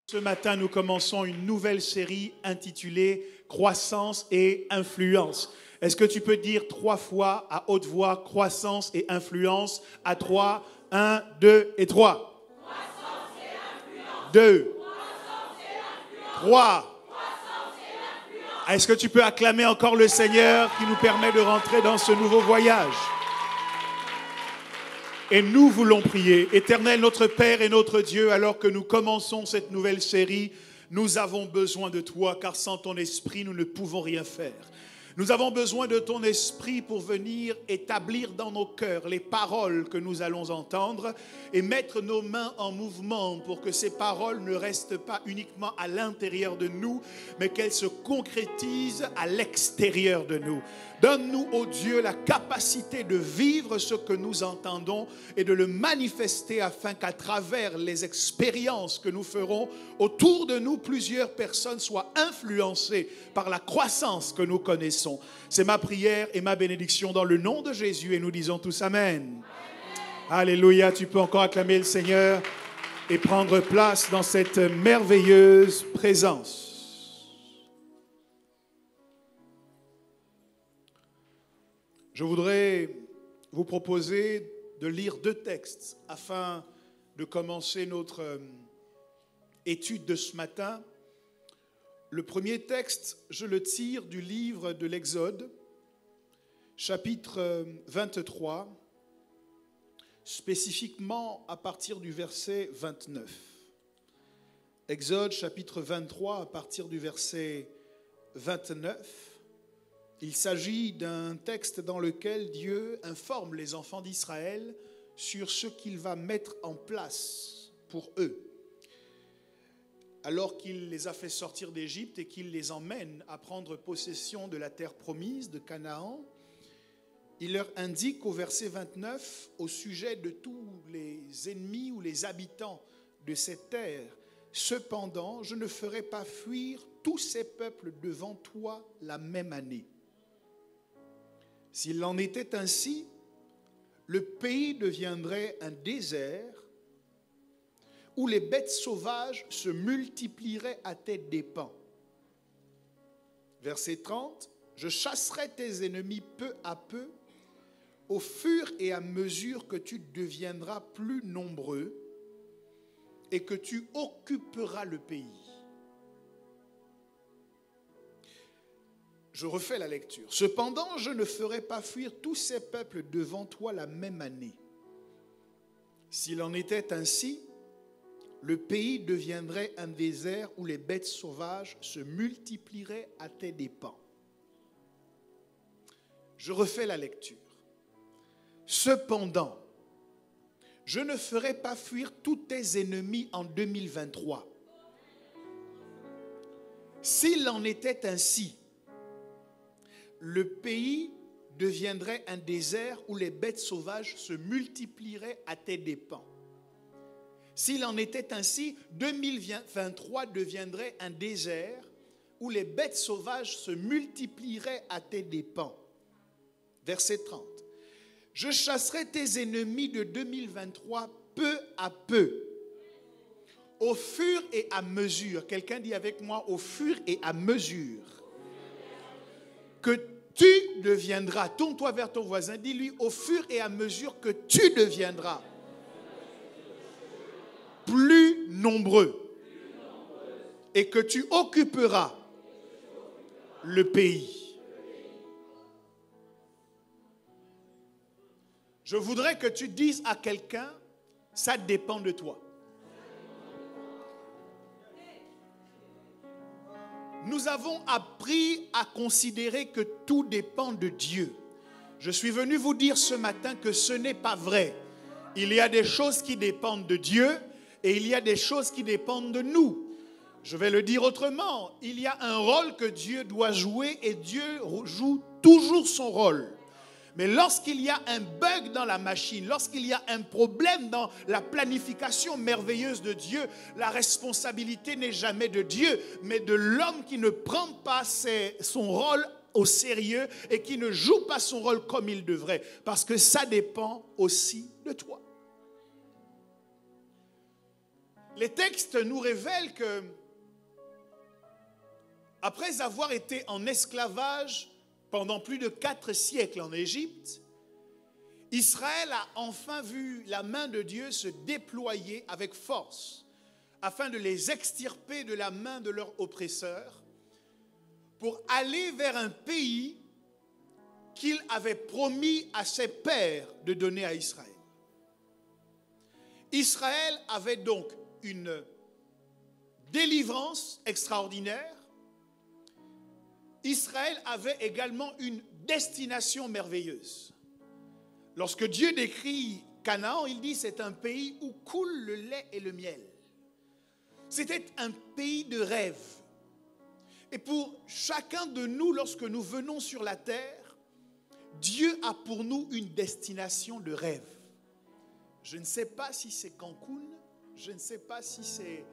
Ce matin, nous commençons une nouvelle série intitulée « Croissance et influence ». Est-ce que tu peux dire 3 fois à haute voix « Croissance et influence » à 3, 1, 2 et 3. Croissance et influence. 2. Croissance et influence. 3. Croissance et influence. Est-ce que tu peux acclamer encore le Seigneur qui nous permet de rentrer dans ce nouveau voyage? Et nous voulons prier. Éternel, notre Père et notre Dieu, alors que nous commençons cette nouvelle série, nous avons besoin de toi, car sans ton esprit, nous ne pouvons rien faire. Nous avons besoin de ton esprit pour venir établir dans nos cœurs les paroles que nous allons entendre et mettre nos mains en mouvement pour que ces paroles ne restent pas uniquement à l'intérieur de nous, mais qu'elles se concrétisent à l'extérieur de nous. Donne-nous, ô Dieu, la capacité de vivre ce que nous entendons et de le manifester afin qu'à travers les expériences que nous ferons autour de nous, plusieurs personnes soient influencées par la croissance que nous connaissons. C'est ma prière et ma bénédiction dans le nom de Jésus et nous disons tous Amen. Amen. Alléluia, tu peux encore acclamer le Seigneur et prendre place dans cette merveilleuse présence. Je voudrais vous proposer de lire 2 textes afin de commencer notre étude de ce matin. Le premier texte, je le tire du livre de l'Exode, chapitre 23, spécifiquement à partir du verset 29. Exode, chapitre 23, à partir du verset 29. Il s'agit d'un texte dans lequel Dieu informe les enfants d'Israël sur ce qu'il va mettre en place pour eux. Alors qu'il les a fait sortir d'Égypte et qu'il les emmène à prendre possession de la terre promise de Canaan, il leur indique au verset 29, au sujet de tous les ennemis ou les habitants de cette terre, « Cependant, je ne ferai pas fuir tous ces peuples devant toi la même année. » S'il en était ainsi, le pays deviendrait un désert où les bêtes sauvages se multiplieraient à tes dépens. Verset 30, « Je chasserai tes ennemis peu à peu, au fur et à mesure que tu deviendras plus nombreux et que tu occuperas le pays. » Je refais la lecture. « Cependant, je ne ferai pas fuir tous ces peuples devant toi la même année. S'il en était ainsi, le pays deviendrait un désert où les bêtes sauvages se multiplieraient à tes dépens. » Je refais la lecture. « Cependant, je ne ferai pas fuir tous tes ennemis en 2023. S'il en était ainsi, le pays deviendrait un désert où les bêtes sauvages se multiplieraient à tes dépens. S'il en était ainsi, 2023 deviendrait un désert où les bêtes sauvages se multiplieraient à tes dépens. » Verset 30. « Je chasserai tes ennemis de 2023 peu à peu, au fur et à mesure. » Quelqu'un dit avec moi, « au fur et à mesure. » Que tu deviendras, tourne-toi vers ton voisin, dis-lui au fur et à mesure que tu deviendras plus nombreux et que tu occuperas le pays. Je voudrais que tu dises à quelqu'un, ça dépend de toi. Nous avons appris à considérer que tout dépend de Dieu. Je suis venu vous dire ce matin que ce n'est pas vrai. Il y a des choses qui dépendent de Dieu et il y a des choses qui dépendent de nous. Je vais le dire autrement. Il y a un rôle que Dieu doit jouer et Dieu joue toujours son rôle. Mais lorsqu'il y a un bug dans la machine, lorsqu'il y a un problème dans la planification merveilleuse de Dieu, la responsabilité n'est jamais de Dieu, mais de l'homme qui ne prend pas son rôle au sérieux et qui ne joue pas son rôle comme il devrait. Parce que ça dépend aussi de toi. Les textes nous révèlent que, après avoir été en esclavage pendant plus de 4 siècles en Égypte, Israël a enfin vu la main de Dieu se déployer avec force afin de les extirper de la main de leurs oppresseurs pour aller vers un pays qu'il avait promis à ses pères de donner à Israël. Israël avait donc une délivrance extraordinaire. Israël avait également une destination merveilleuse. Lorsque Dieu décrit Canaan, il dit c'est un pays où coule le lait et le miel. C'était un pays de rêve. Et pour chacun de nous, lorsque nous venons sur la terre, Dieu a pour nous une destination de rêve. Je ne sais pas si c'est Cancun, je ne sais pas si c'est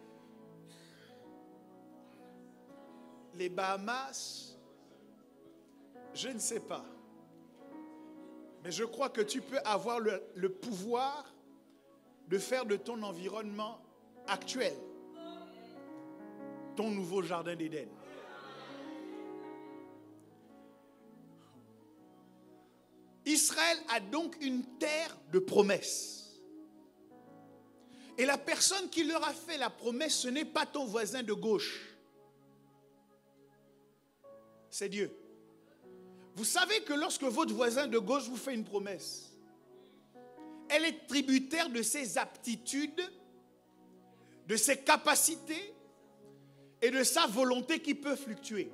les Bahamas, je ne sais pas. Mais je crois que tu peux avoir le pouvoir de faire de ton environnement actuel ton nouveau jardin d'Éden. Israël a donc une terre de promesses. Et la personne qui leur a fait la promesse, ce n'est pas ton voisin de gauche. C'est Dieu. Vous savez que lorsque votre voisin de gauche vous fait une promesse, elle est tributaire de ses aptitudes, de ses capacités et de sa volonté qui peut fluctuer.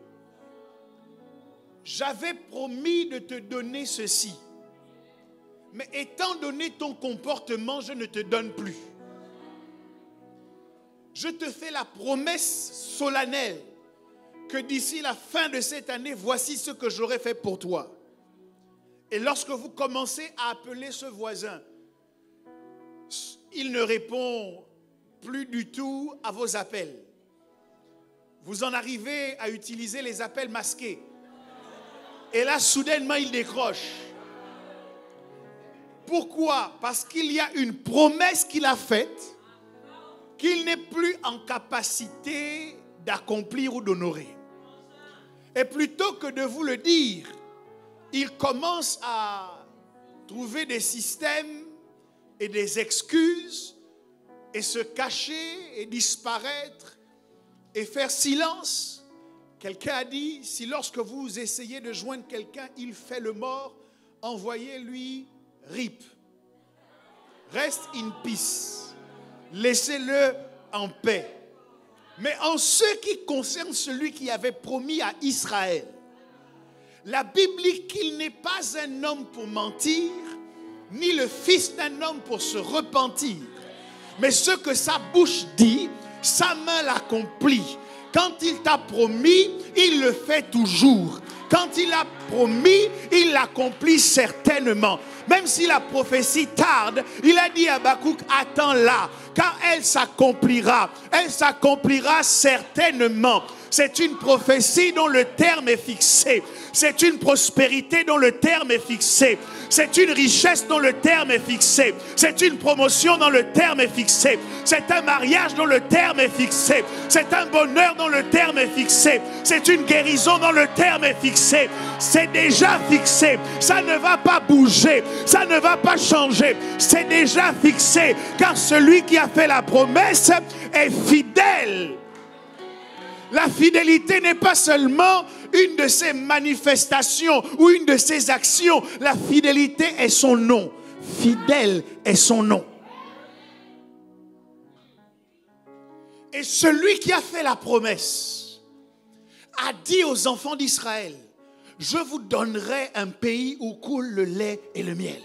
J'avais promis de te donner ceci, mais étant donné ton comportement, je ne te donne plus. Je te fais la promesse solennelle que d'ici la fin de cette année, voici ce que j'aurai fait pour toi. Et lorsque vous commencez à appeler ce voisin, il ne répond plus du tout à vos appels. Vous en arrivez à utiliser les appels masqués. Et là, soudainement, il décroche. Pourquoi? Parce qu'il y a une promesse qu'il a faite qu'il n'est plus en capacité d'accomplir ou d'honorer. Et plutôt que de vous le dire, il commence à trouver des systèmes et des excuses et se cacher et disparaître et faire silence. Quelqu'un a dit, si lorsque vous essayez de joindre quelqu'un, il fait le mort, envoyez-lui RIP. Reste in peace. Laissez-le en paix. Mais en ce qui concerne celui qui avait promis à Israël, la Bible dit qu'il n'est pas un homme pour mentir, ni le fils d'un homme pour se repentir. Mais ce que sa bouche dit, sa main l'accomplit. Quand il t'a promis, il le fait toujours. Quand il a promis, il l'accomplit certainement. Même si la prophétie tarde, il a dit à Habakkuk, attends-la, car elle s'accomplira. Elle s'accomplira certainement. C'est une prophétie dont le terme est fixé. C'est une prospérité dont le terme est fixé. C'est une richesse dont le terme est fixé. C'est une promotion dont le terme est fixé. C'est un mariage dont le terme est fixé. C'est un bonheur dont le terme est fixé. C'est une guérison dont le terme est fixé. C'est déjà fixé. Ça ne va pas bouger. Ça ne va pas changer. C'est déjà fixé. Car celui qui a fait la promesse est fidèle. La fidélité n'est pas seulement une de ses manifestations ou une de ses actions. La fidélité est son nom. Fidèle est son nom. Et celui qui a fait la promesse a dit aux enfants d'Israël, je vous donnerai un pays où coule le lait et le miel.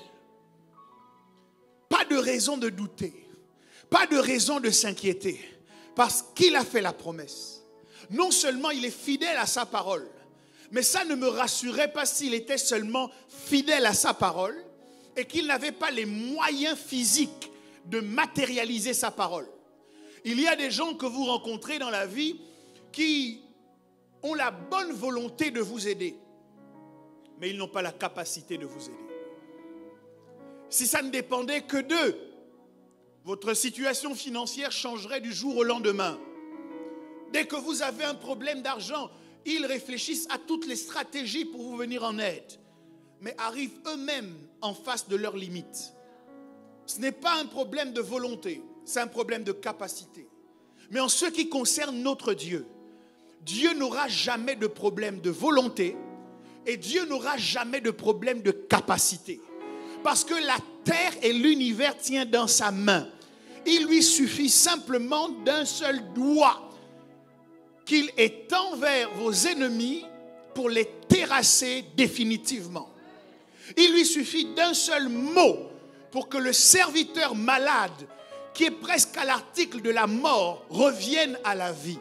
Pas de raison de douter. Pas de raison de s'inquiéter. Parce qu'il a fait la promesse. Non seulement il est fidèle à sa parole, mais ça ne me rassurait pas s'il était seulement fidèle à sa parole et qu'il n'avait pas les moyens physiques de matérialiser sa parole. Il y a des gens que vous rencontrez dans la vie qui ont la bonne volonté de vous aider, mais ils n'ont pas la capacité de vous aider. Si ça ne dépendait que d'eux, Votre situation financière changerait du jour au lendemain. Dès que vous avez un problème d'argent, ils réfléchissent à toutes les stratégies pour vous venir en aide, mais arrivent eux-mêmes en face de leurs limites. Ce n'est pas un problème de volonté, c'est un problème de capacité. Mais en ce qui concerne notre Dieu, Dieu n'aura jamais de problème de volonté et Dieu n'aura jamais de problème de capacité. Parce que la terre et l'univers tiennent dans sa main. Il lui suffit simplement d'un seul doigt qu'il étend vers vos ennemis pour les terrasser définitivement. Il lui suffit d'un seul mot pour que le serviteur malade, qui est presque à l'article de la mort, revienne à la vie.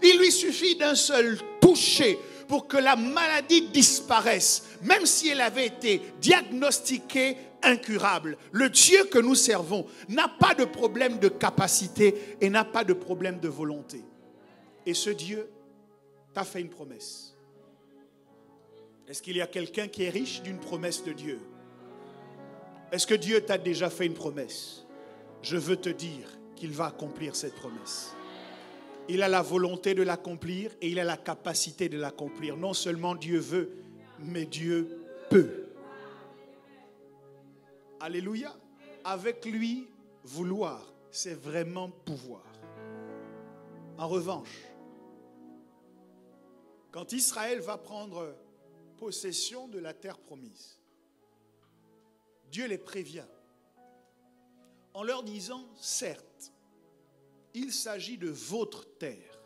Il lui suffit d'un seul toucher pour que la maladie disparaisse, même si elle avait été diagnostiquée incurable. Le Dieu que nous servons n'a pas de problème de capacité et n'a pas de problème de volonté. Et ce Dieu t'a fait une promesse. Est-ce qu'il y a quelqu'un qui est riche d'une promesse de Dieu? Est-ce que Dieu t'a déjà fait une promesse? Je veux te dire qu'il va accomplir cette promesse. Il a la volonté de l'accomplir et il a la capacité de l'accomplir. Non seulement Dieu veut, mais Dieu peut. Alléluia. Avec lui, vouloir, c'est vraiment pouvoir. En revanche, quand Israël va prendre possession de la terre promise, Dieu les prévient en leur disant, certes, il s'agit de votre terre.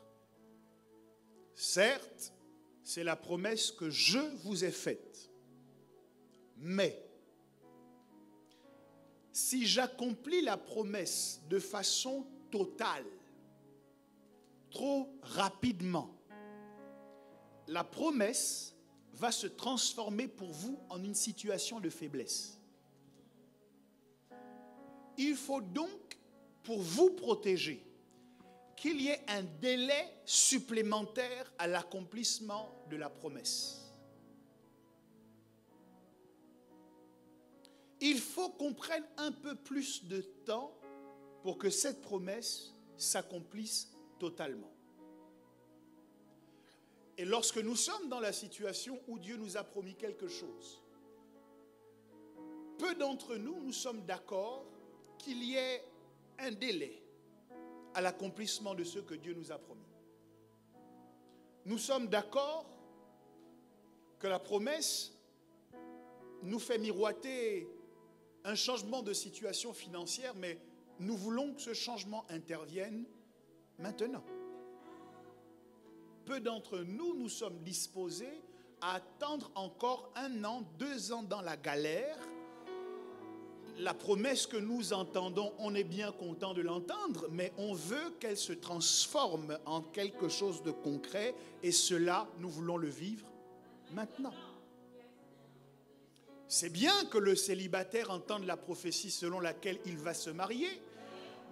Certes, c'est la promesse que je vous ai faite. Mais, si j'accomplis la promesse de façon totale, trop rapidement, la promesse va se transformer pour vous en une situation de faiblesse. Il faut donc, pour vous protéger, qu'il y ait un délai supplémentaire à l'accomplissement de la promesse. Il faut qu'on prenne un peu plus de temps pour que cette promesse s'accomplisse totalement. Et lorsque nous sommes dans la situation où Dieu nous a promis quelque chose, peu d'entre nous, nous sommes d'accord qu'il y ait un délai à l'accomplissement de ce que Dieu nous a promis. Nous sommes d'accord que la promesse nous fait miroiter un changement de situation financière, mais nous voulons que ce changement intervienne maintenant. Peu d'entre nous, nous sommes disposés à attendre encore 1 an, 2 ans dans la galère. La promesse que nous entendons, on est bien content de l'entendre, mais on veut qu'elle se transforme en quelque chose de concret, et cela, nous voulons le vivre maintenant. C'est bien que le célibataire entende la prophétie selon laquelle il va se marier,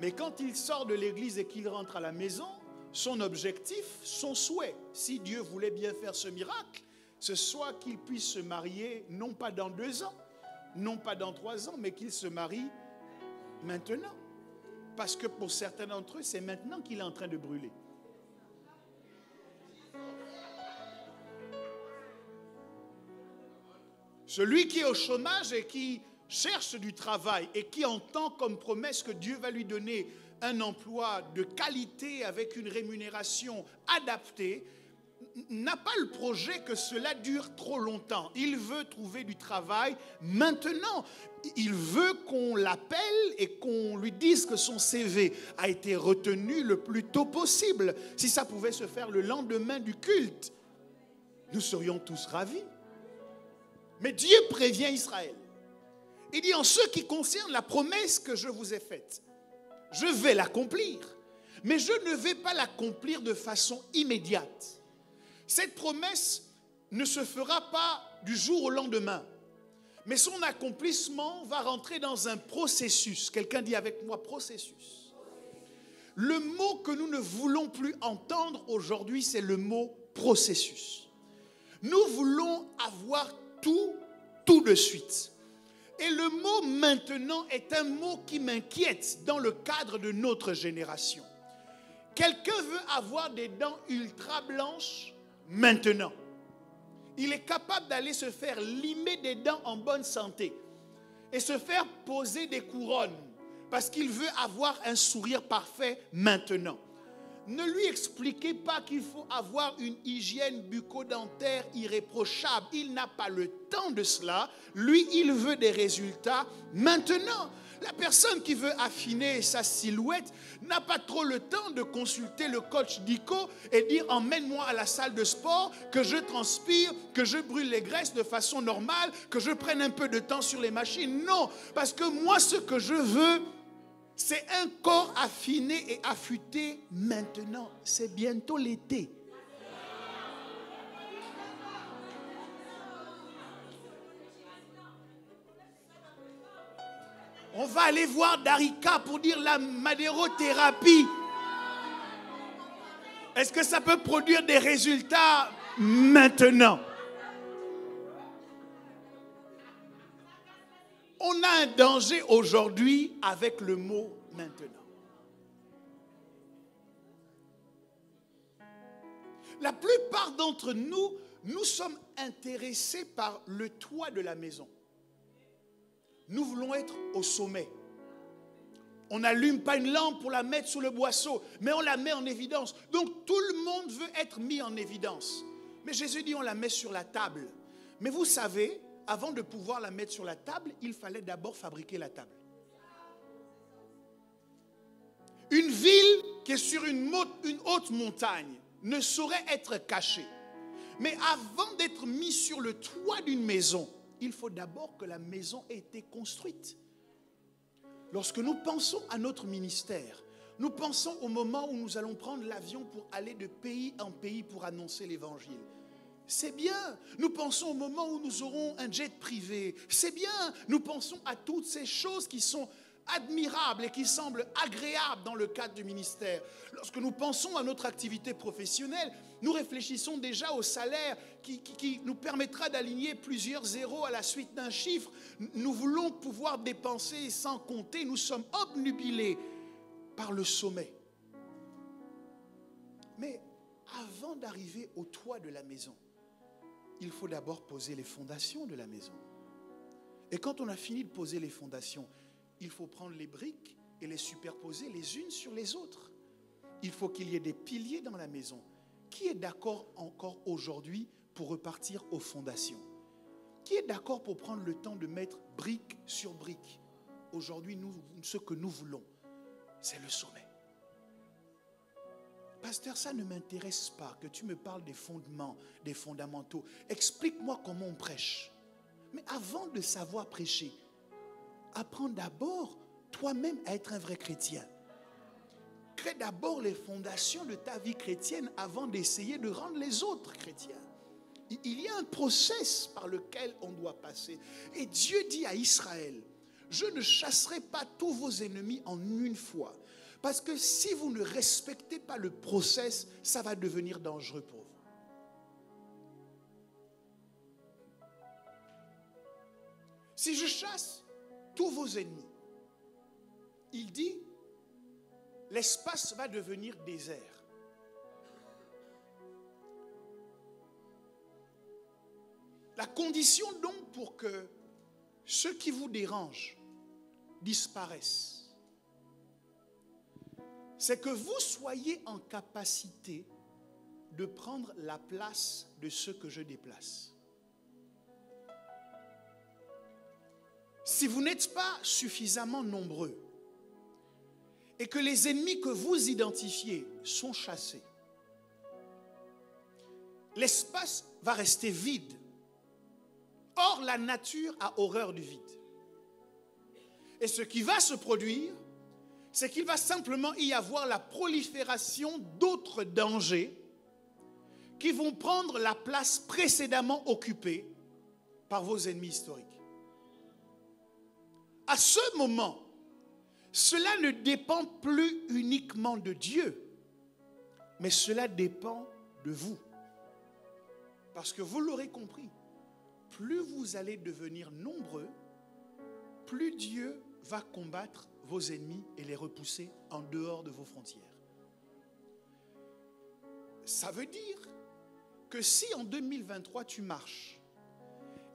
mais quand il sort de l'église et qu'il rentre à la maison, son objectif, son souhait, si Dieu voulait bien faire ce miracle, ce soit qu'il puisse se marier non pas dans 2 ans, non pas dans 3 ans, mais qu'il se marie maintenant. Parce que pour certains d'entre eux, c'est maintenant qu'il est en train de brûler. Celui qui est au chômage et qui cherche du travail et qui entend comme promesse que Dieu va lui donner un emploi de qualité avec une rémunération adaptée, n'a pas le projet que cela dure trop longtemps. Il veut trouver du travail maintenant. Il veut qu'on l'appelle et qu'on lui dise que son CV a été retenu le plus tôt possible. Si ça pouvait se faire le lendemain du culte, nous serions tous ravis. Mais Dieu prévient Israël. Il dit, en ce qui concerne la promesse que je vous ai faite, je vais l'accomplir, mais je ne vais pas l'accomplir de façon immédiate. Cette promesse ne se fera pas du jour au lendemain, mais son accomplissement va rentrer dans un processus. Quelqu'un dit avec moi, processus. Le mot que nous ne voulons plus entendre aujourd'hui, c'est le mot processus. Nous voulons avoir tout de suite. Et le mot maintenant est un mot qui m'inquiète dans le cadre de notre génération. Quelqu'un veut avoir des dents ultra blanches maintenant. Il est capable d'aller se faire limer des dents en bonne santé et se faire poser des couronnes parce qu'il veut avoir un sourire parfait maintenant. Ne lui expliquez pas qu'il faut avoir une hygiène bucco-dentaire irréprochable. Il n'a pas le temps de cela. Lui, il veut des résultats maintenant. La personne qui veut affiner sa silhouette n'a pas trop le temps de consulter le coach Dico et dire emmène-moi à la salle de sport, que je transpire, que je brûle les graisses de façon normale, que je prenne un peu de temps sur les machines. Non, parce que moi ce que je veux, c'est un corps affiné et affûté maintenant. C'est bientôt l'été. On va aller voir Darika pour dire la madérothérapie. Est-ce que ça peut produire des résultats maintenant? On a un danger aujourd'hui avec le mot maintenant. La plupart d'entre nous, nous sommes intéressés par le toit de la maison. Nous voulons être au sommet. On n'allume pas une lampe pour la mettre sous le boisseau, mais on la met en évidence. Donc tout le monde veut être mis en évidence. Mais Jésus dit on la met sur la table. Mais vous savez, avant de pouvoir la mettre sur la table, il fallait d'abord fabriquer la table. Une ville qui est sur une haute montagne ne saurait être cachée. Mais avant d'être mis sur le toit d'une maison, il faut d'abord que la maison ait été construite. Lorsque nous pensons à notre ministère, nous pensons au moment où nous allons prendre l'avion pour aller de pays en pays pour annoncer l'évangile. C'est bien. Nous pensons au moment où nous aurons un jet privé. C'est bien. Nous pensons à toutes ces choses qui sont admirables et qui semblent agréables dans le cadre du ministère. Lorsque nous pensons à notre activité professionnelle, nous réfléchissons déjà au salaire qui nous permettra d'aligner plusieurs zéros à la suite d'un chiffre. Nous voulons pouvoir dépenser sans compter. Nous sommes obnubilés par le sommet. Mais avant d'arriver au toit de la maison, il faut d'abord poser les fondations de la maison. Et quand on a fini de poser les fondations, il faut prendre les briques et les superposer les unes sur les autres. Il faut qu'il y ait des piliers dans la maison. Qui est d'accord encore aujourd'hui pour repartir aux fondations? Qui est d'accord pour prendre le temps de mettre brique sur brique? Aujourd'hui, ce que nous voulons, c'est le sommet. Pasteur, ça ne m'intéresse pas que tu me parles des fondements, des fondamentaux. Explique-moi comment on prêche. Mais avant de savoir prêcher, apprends d'abord toi-même à être un vrai chrétien. Crée d'abord les fondations de ta vie chrétienne avant d'essayer de rendre les autres chrétiens. Il y a un process par lequel on doit passer. Et Dieu dit à Israël, je ne chasserai pas tous vos ennemis en une fois. Parce que si vous ne respectez pas le process, ça va devenir dangereux pour vous. Si je chasse tous vos ennemis, il dit, l'espace va devenir désert. La condition donc pour que ceux qui vous dérangent disparaissent, c'est que vous soyez en capacité de prendre la place de ceux que je déplace. Si vous n'êtes pas suffisamment nombreux et que les ennemis que vous identifiez sont chassés, l'espace va rester vide. Or, la nature a horreur du vide. Et ce qui va se produire, c'est qu'il va simplement y avoir la prolifération d'autres dangers qui vont prendre la place précédemment occupée par vos ennemis historiques. À ce moment, cela ne dépend plus uniquement de Dieu, mais cela dépend de vous. Parce que vous l'aurez compris, plus vous allez devenir nombreux, plus Dieu va combattre vos ennemis et les repousser en dehors de vos frontières. Ça veut dire que si en 2023 tu marches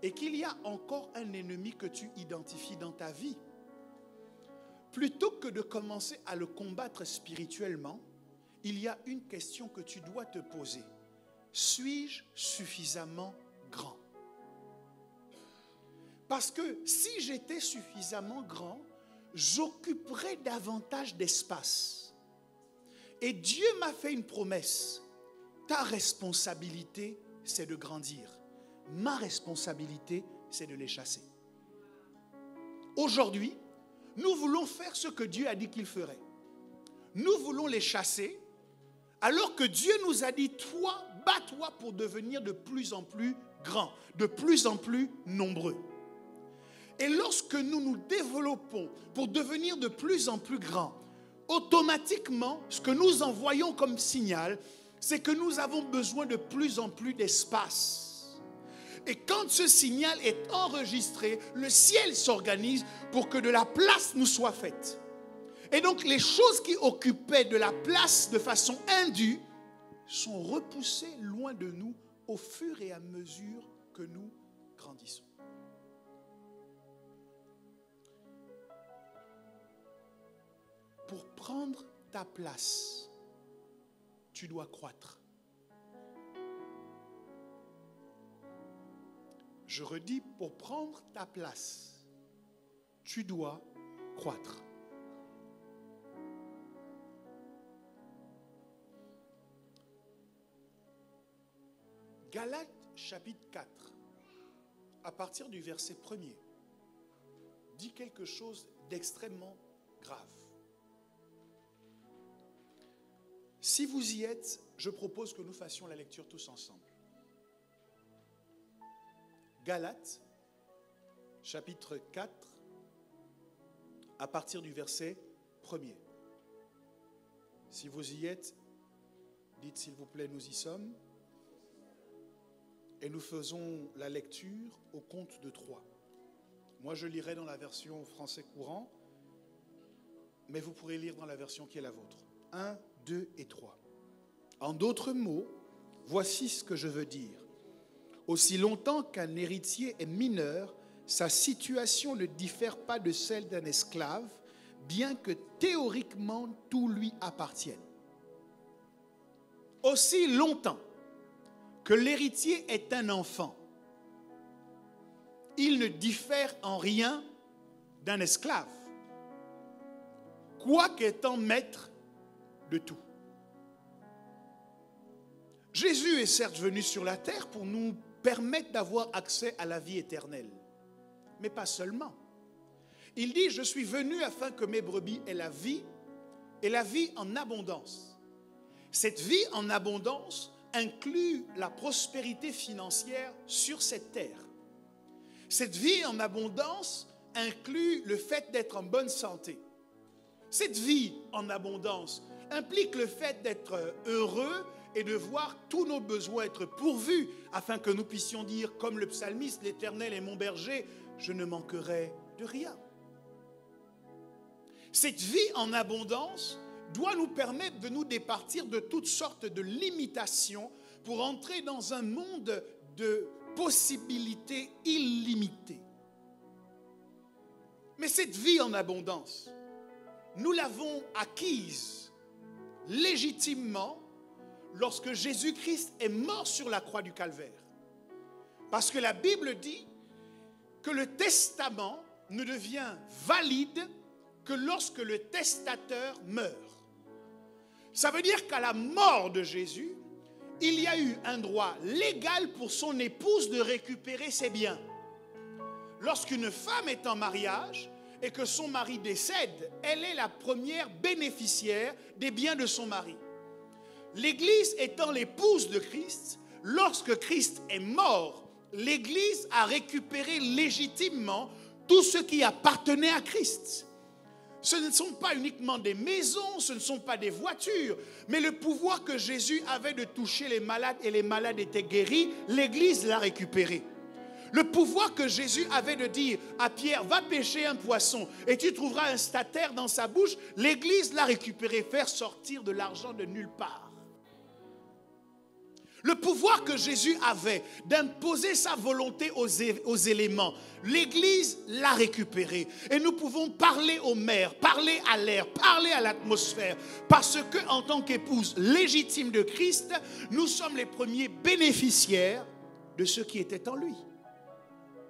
et qu'il y a encore un ennemi que tu identifies dans ta vie, plutôt que de commencer à le combattre spirituellement, il y a une question que tu dois te poser. Suis-je suffisamment grand? Parce que si j'étais suffisamment grand, j'occuperais davantage d'espace. Et Dieu m'a fait une promesse. Ta responsabilité, c'est de grandir. Ma responsabilité, c'est de les chasser. Aujourd'hui, nous voulons faire ce que Dieu a dit qu'il ferait. Nous voulons les chasser, alors que Dieu nous a dit, toi, bats-toi pour devenir de plus en plus grand, de plus en plus nombreux. Et lorsque nous nous développons pour devenir de plus en plus grands, automatiquement, ce que nous envoyons comme signal, c'est que nous avons besoin de plus en plus d'espace. Et quand ce signal est enregistré, le ciel s'organise pour que de la place nous soit faite. Et donc les choses qui occupaient de la place de façon indue sont repoussées loin de nous au fur et à mesure que nous grandissons. Pour prendre ta place, tu dois croître. Je redis, pour prendre ta place, tu dois croître. Galates chapitre 4, à partir du verset 1er, dit quelque chose d'extrêmement grave. Si vous y êtes, je propose que nous fassions la lecture tous ensemble. Galates, chapitre 4, à partir du verset 1er. Si vous y êtes, dites s'il vous plaît, nous y sommes. Et nous faisons la lecture au compte de 3. Moi, je lirai dans la version français courant, mais vous pourrez lire dans la version qui est la vôtre. 1, 2 et 3. En d'autres mots, voici ce que je veux dire. Aussi longtemps qu'un héritier est mineur, sa situation ne diffère pas de celle d'un esclave, bien que théoriquement tout lui appartienne. Aussi longtemps que l'héritier est un enfant, il ne diffère en rien d'un esclave, quoique étant maître de tout. Jésus est certes venu sur la terre pour nous permettre d'avoir accès à la vie éternelle, mais pas seulement. Il dit, je suis venu afin que mes brebis aient la vie, et la vie en abondance. Cette vie en abondance inclut la prospérité financière sur cette terre. Cette vie en abondance inclut le fait d'être en bonne santé. Cette vie en abondance implique le fait d'être heureux et de voir tous nos besoins être pourvus afin que nous puissions dire, comme le psalmiste, l'Éternel est mon berger, je ne manquerai de rien. Cette vie en abondance doit nous permettre de nous départir de toutes sortes de limitations pour entrer dans un monde de possibilités illimitées. Mais cette vie en abondance, nous l'avons acquise légitimement lorsque Jésus-Christ est mort sur la croix du Calvaire. Parce que la Bible dit que le testament ne devient valide que lorsque le testateur meurt. Ça veut dire qu'à la mort de Jésus, il y a eu un droit légal pour son épouse de récupérer ses biens. Lorsqu'une femme est en mariage et que son mari décède, elle est la première bénéficiaire des biens de son mari. L'Église étant l'épouse de Christ, lorsque Christ est mort, l'Église a récupéré légitimement tout ce qui appartenait à Christ. Ce ne sont pas uniquement des maisons, ce ne sont pas des voitures, mais le pouvoir que Jésus avait de toucher les malades et les malades étaient guéris, l'Église l'a récupéré. Le pouvoir que Jésus avait de dire à Pierre, va pêcher un poisson et tu trouveras un statère dans sa bouche, l'Église l'a récupéré, faire sortir de l'argent de nulle part. Le pouvoir que Jésus avait d'imposer sa volonté aux éléments, l'Église l'a récupéré. Et nous pouvons parler aux mers, parler à l'air, parler à l'atmosphère. Parce que, en tant qu'épouse légitime de Christ, nous sommes les premiers bénéficiaires de ce qui était en lui.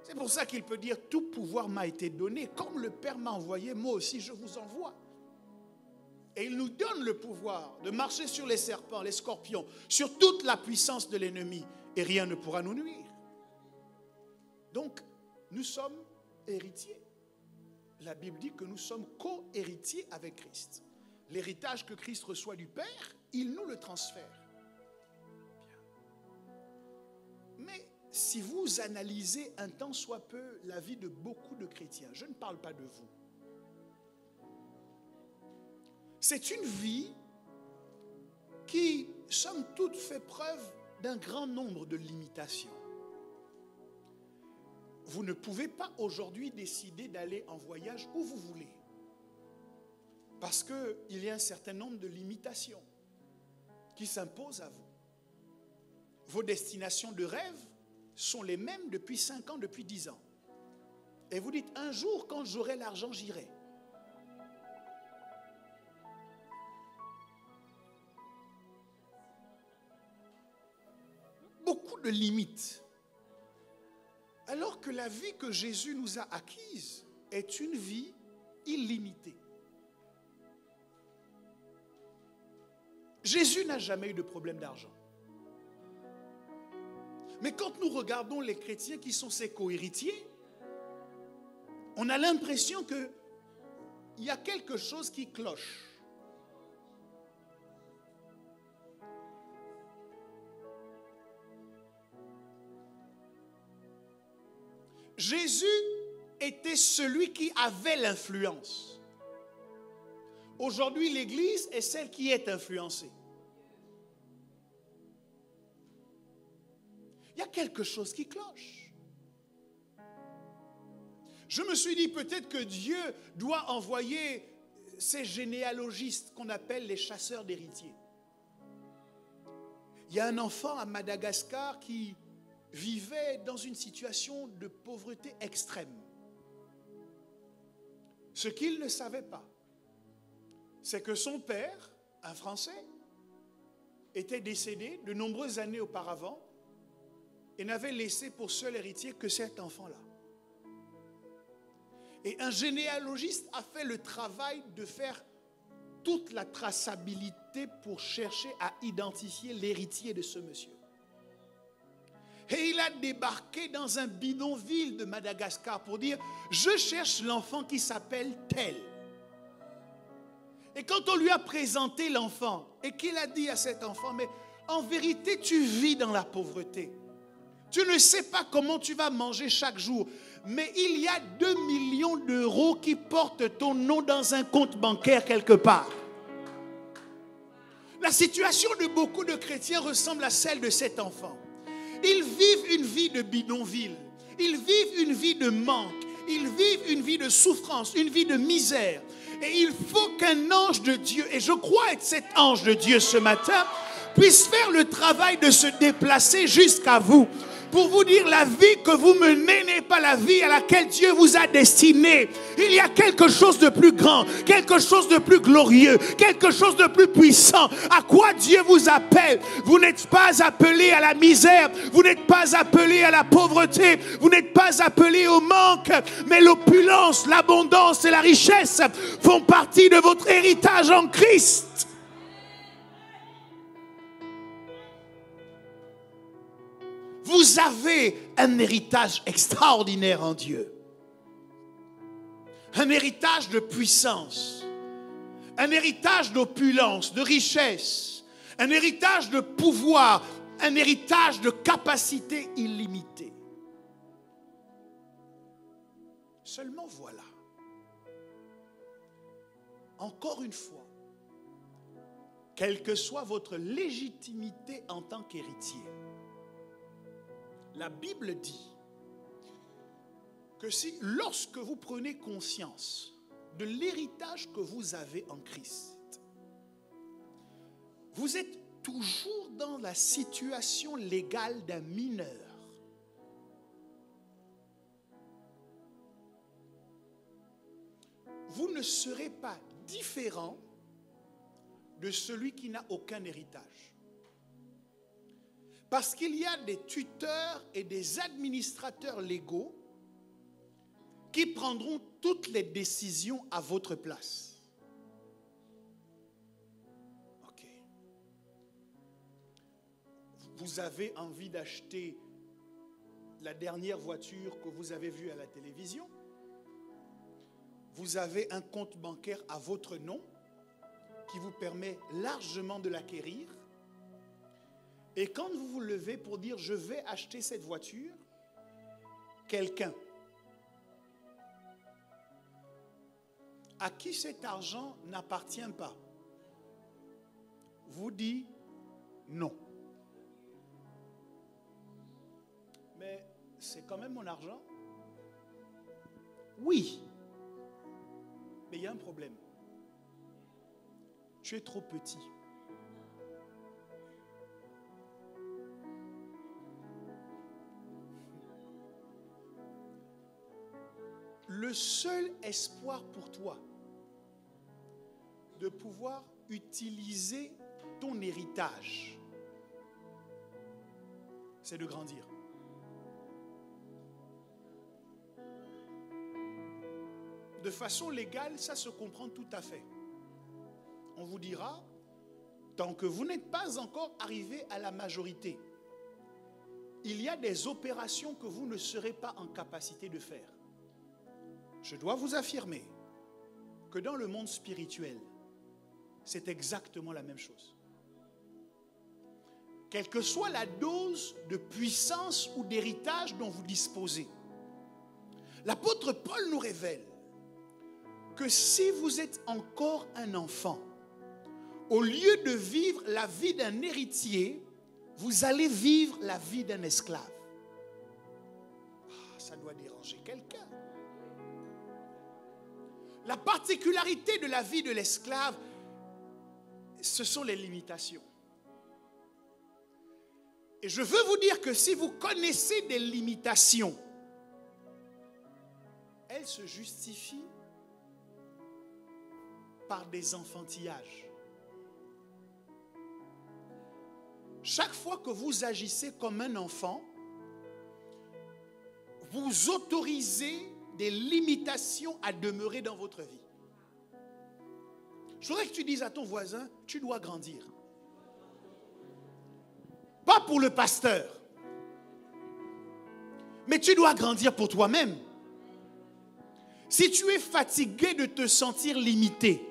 C'est pour ça qu'il peut dire, tout pouvoir m'a été donné. Comme le Père m'a envoyé, moi aussi je vous envoie. Et il nous donne le pouvoir de marcher sur les serpents, les scorpions, sur toute la puissance de l'ennemi. Et rien ne pourra nous nuire. Donc, nous sommes héritiers. La Bible dit que nous sommes co-héritiers avec Christ. L'héritage que Christ reçoit du Père, il nous le transfère. Mais si vous analysez un tant soit peu la vie de beaucoup de chrétiens, je ne parle pas de vous. C'est une vie qui, somme toute, fait preuve d'un grand nombre de limitations. Vous ne pouvez pas aujourd'hui décider d'aller en voyage où vous voulez. Parce qu'il y a un certain nombre de limitations qui s'imposent à vous. Vos destinations de rêve sont les mêmes depuis 5 ans, depuis 10 ans. Et vous dites, un jour, quand j'aurai l'argent, j'irai. Beaucoup de limites. Alors que la vie que Jésus nous a acquise est une vie illimitée. Jésus n'a jamais eu de problème d'argent. Mais quand nous regardons les chrétiens qui sont ses co-héritiers, on a l'impression qu'il y a quelque chose qui cloche. Jésus était celui qui avait l'influence. Aujourd'hui, l'Église est celle qui est influencée. Il y a quelque chose qui cloche. Je me suis dit peut-être que Dieu doit envoyer ces généalogistes qu'on appelle les chasseurs d'héritiers. Il y a un enfant à Madagascar qui vivait dans une situation de pauvreté extrême. Ce qu'il ne savait pas, c'est que son père, un Français, était décédé de nombreuses années auparavant et n'avait laissé pour seul héritier que cet enfant-là. Et un généalogiste a fait le travail de faire toute la traçabilité pour chercher à identifier l'héritier de ce monsieur. Et il a débarqué dans un bidonville de Madagascar pour dire « Je cherche l'enfant qui s'appelle tel ». Et quand on lui a présenté l'enfant et qu'il a dit à cet enfant « Mais en vérité, tu vis dans la pauvreté. Tu ne sais pas comment tu vas manger chaque jour. Mais il y a 2 millions d'euros qui portent ton nom dans un compte bancaire quelque part. » La situation de beaucoup de chrétiens ressemble à celle de cet enfant. Ils vivent une vie de bidonville. Ils vivent une vie de manque. Ils vivent une vie de souffrance, une vie de misère. Et il faut qu'un ange de Dieu, et je crois être cet ange de Dieu ce matin, puisse faire le travail de se déplacer jusqu'à vous. Pour vous dire, la vie que vous menez n'est pas la vie à laquelle Dieu vous a destiné. Il y a quelque chose de plus grand, quelque chose de plus glorieux, quelque chose de plus puissant. À quoi Dieu vous appelle? Vous n'êtes pas appelé à la misère, vous n'êtes pas appelé à la pauvreté, vous n'êtes pas appelé au manque, mais l'opulence, l'abondance et la richesse font partie de votre héritage en Christ. Vous avez un héritage extraordinaire en Dieu. Un héritage de puissance. Un héritage d'opulence, de richesse. Un héritage de pouvoir. Un héritage de capacité illimitée. Seulement voilà. Encore une fois, quelle que soit votre légitimité en tant qu'héritier, la Bible dit que si, lorsque vous prenez conscience de l'héritage que vous avez en Christ, vous êtes toujours dans la situation légale d'un mineur. Vous ne serez pas différent de celui qui n'a aucun héritage. Parce qu'il y a des tuteurs et des administrateurs légaux qui prendront toutes les décisions à votre place. Ok. Vous avez envie d'acheter la dernière voiture que vous avez vue à la télévision. Vous avez un compte bancaire à votre nom qui vous permet largement de l'acquérir. Et quand vous vous levez pour dire « je vais acheter cette voiture », quelqu'un à qui cet argent n'appartient pas vous dit non. Mais c'est quand même mon argent. Oui. Mais il y a un problème. Tu es trop petit. Le seul espoir pour toi de pouvoir utiliser ton héritage, c'est de grandir. De façon légale, ça se comprend tout à fait. On vous dira, tant que vous n'êtes pas encore arrivé à la majorité, il y a des opérations que vous ne serez pas en capacité de faire. Je dois vous affirmer que dans le monde spirituel, c'est exactement la même chose. Quelle que soit la dose de puissance ou d'héritage dont vous disposez, l'apôtre Paul nous révèle que si vous êtes encore un enfant, au lieu de vivre la vie d'un héritier, vous allez vivre la vie d'un esclave. Ça doit déranger quelqu'un. La particularité de la vie de l'esclave, ce sont les limitations. Et je veux vous dire que si vous connaissez des limitations, elles se justifient par des enfantillages. Chaque fois que vous agissez comme un enfant, vous autorisez des limitations à demeurer dans votre vie. Je voudrais que tu dises à ton voisin, tu dois grandir. Pas pour le pasteur, mais tu dois grandir pour toi-même. Si tu es fatigué de te sentir limité,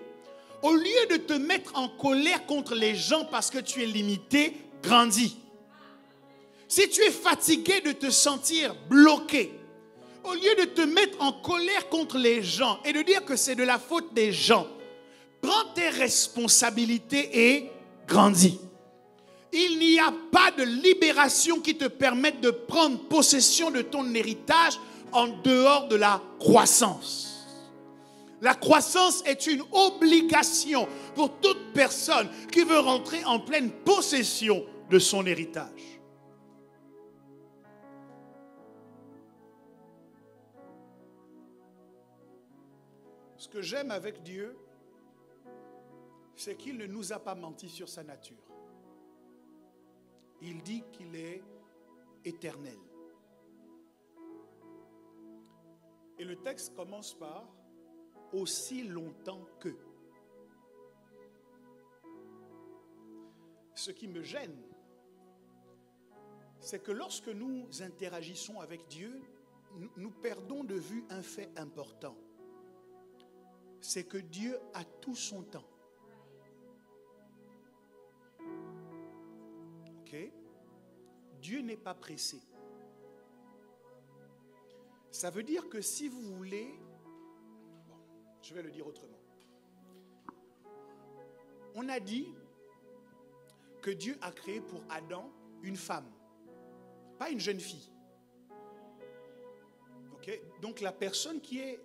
au lieu de te mettre en colère contre les gens parce que tu es limité, grandis. Si tu es fatigué de te sentir bloqué, au lieu de te mettre en colère contre les gens et de dire que c'est de la faute des gens, prends tes responsabilités et grandis. Il n'y a pas de libération qui te permette de prendre possession de ton héritage en dehors de la croissance. La croissance est une obligation pour toute personne qui veut rentrer en pleine possession de son héritage. Ce que j'aime avec Dieu, c'est qu'il ne nous a pas menti sur sa nature. Il dit qu'il est éternel. Et le texte commence par « aussi longtemps que ». Ce qui me gêne, c'est que lorsque nous interagissons avec Dieu, nous perdons de vue un fait important. C'est que Dieu a tout son temps. Ok? Dieu n'est pas pressé. Ça veut dire que si vous voulez... Bon, je vais le dire autrement. On a dit que Dieu a créé pour Adam une femme, pas une jeune fille. Ok? Okay. Donc la personne qui est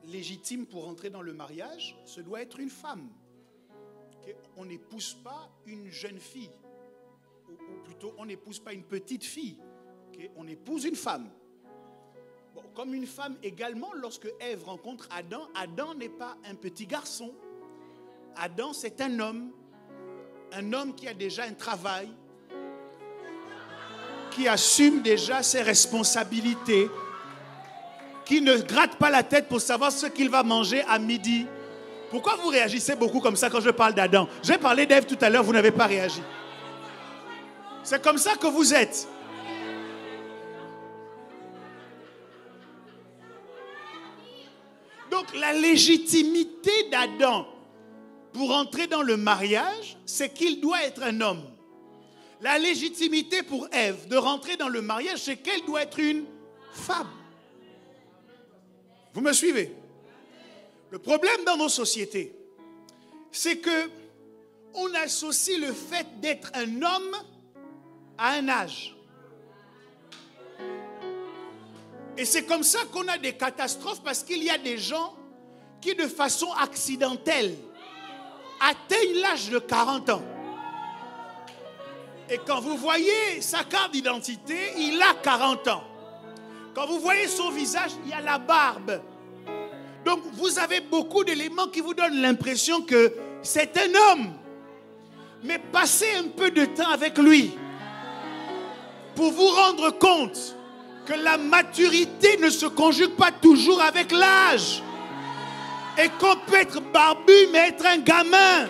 légitime pour entrer dans le mariage, ce doit être une femme. Okay. On n'épouse pas une jeune fille, ou plutôt on n'épouse pas une petite fille. Okay. On épouse une femme. Bon, comme une femme également, lorsque Ève rencontre Adam, Adam n'est pas un petit garçon. Adam, c'est un homme qui a déjà un travail, qui assume déjà ses responsabilités, qui ne gratte pas la tête pour savoir ce qu'il va manger à midi. Pourquoi vous réagissez beaucoup comme ça quand je parle d'Adam? J'ai parlé d'Ève tout à l'heure, vous n'avez pas réagi. C'est comme ça que vous êtes. Donc la légitimité d'Adam pour entrer dans le mariage, c'est qu'il doit être un homme. La légitimité pour Ève de rentrer dans le mariage, c'est qu'elle doit être une femme. Vous me suivez? Le problème dans nos sociétés, c'est que on associe le fait d'être un homme à un âge. Et c'est comme ça qu'on a des catastrophes, parce qu'il y a des gens qui, de façon accidentelle, atteignent l'âge de 40 ans. Et quand vous voyez sa carte d'identité, il a 40 ans. Quand vous voyez son visage, il y a la barbe. Donc vous avez beaucoup d'éléments qui vous donnent l'impression que c'est un homme. Mais passez un peu de temps avec lui pour vous rendre compte que la maturité ne se conjugue pas toujours avec l'âge. Et qu'on peut être barbu mais être un gamin.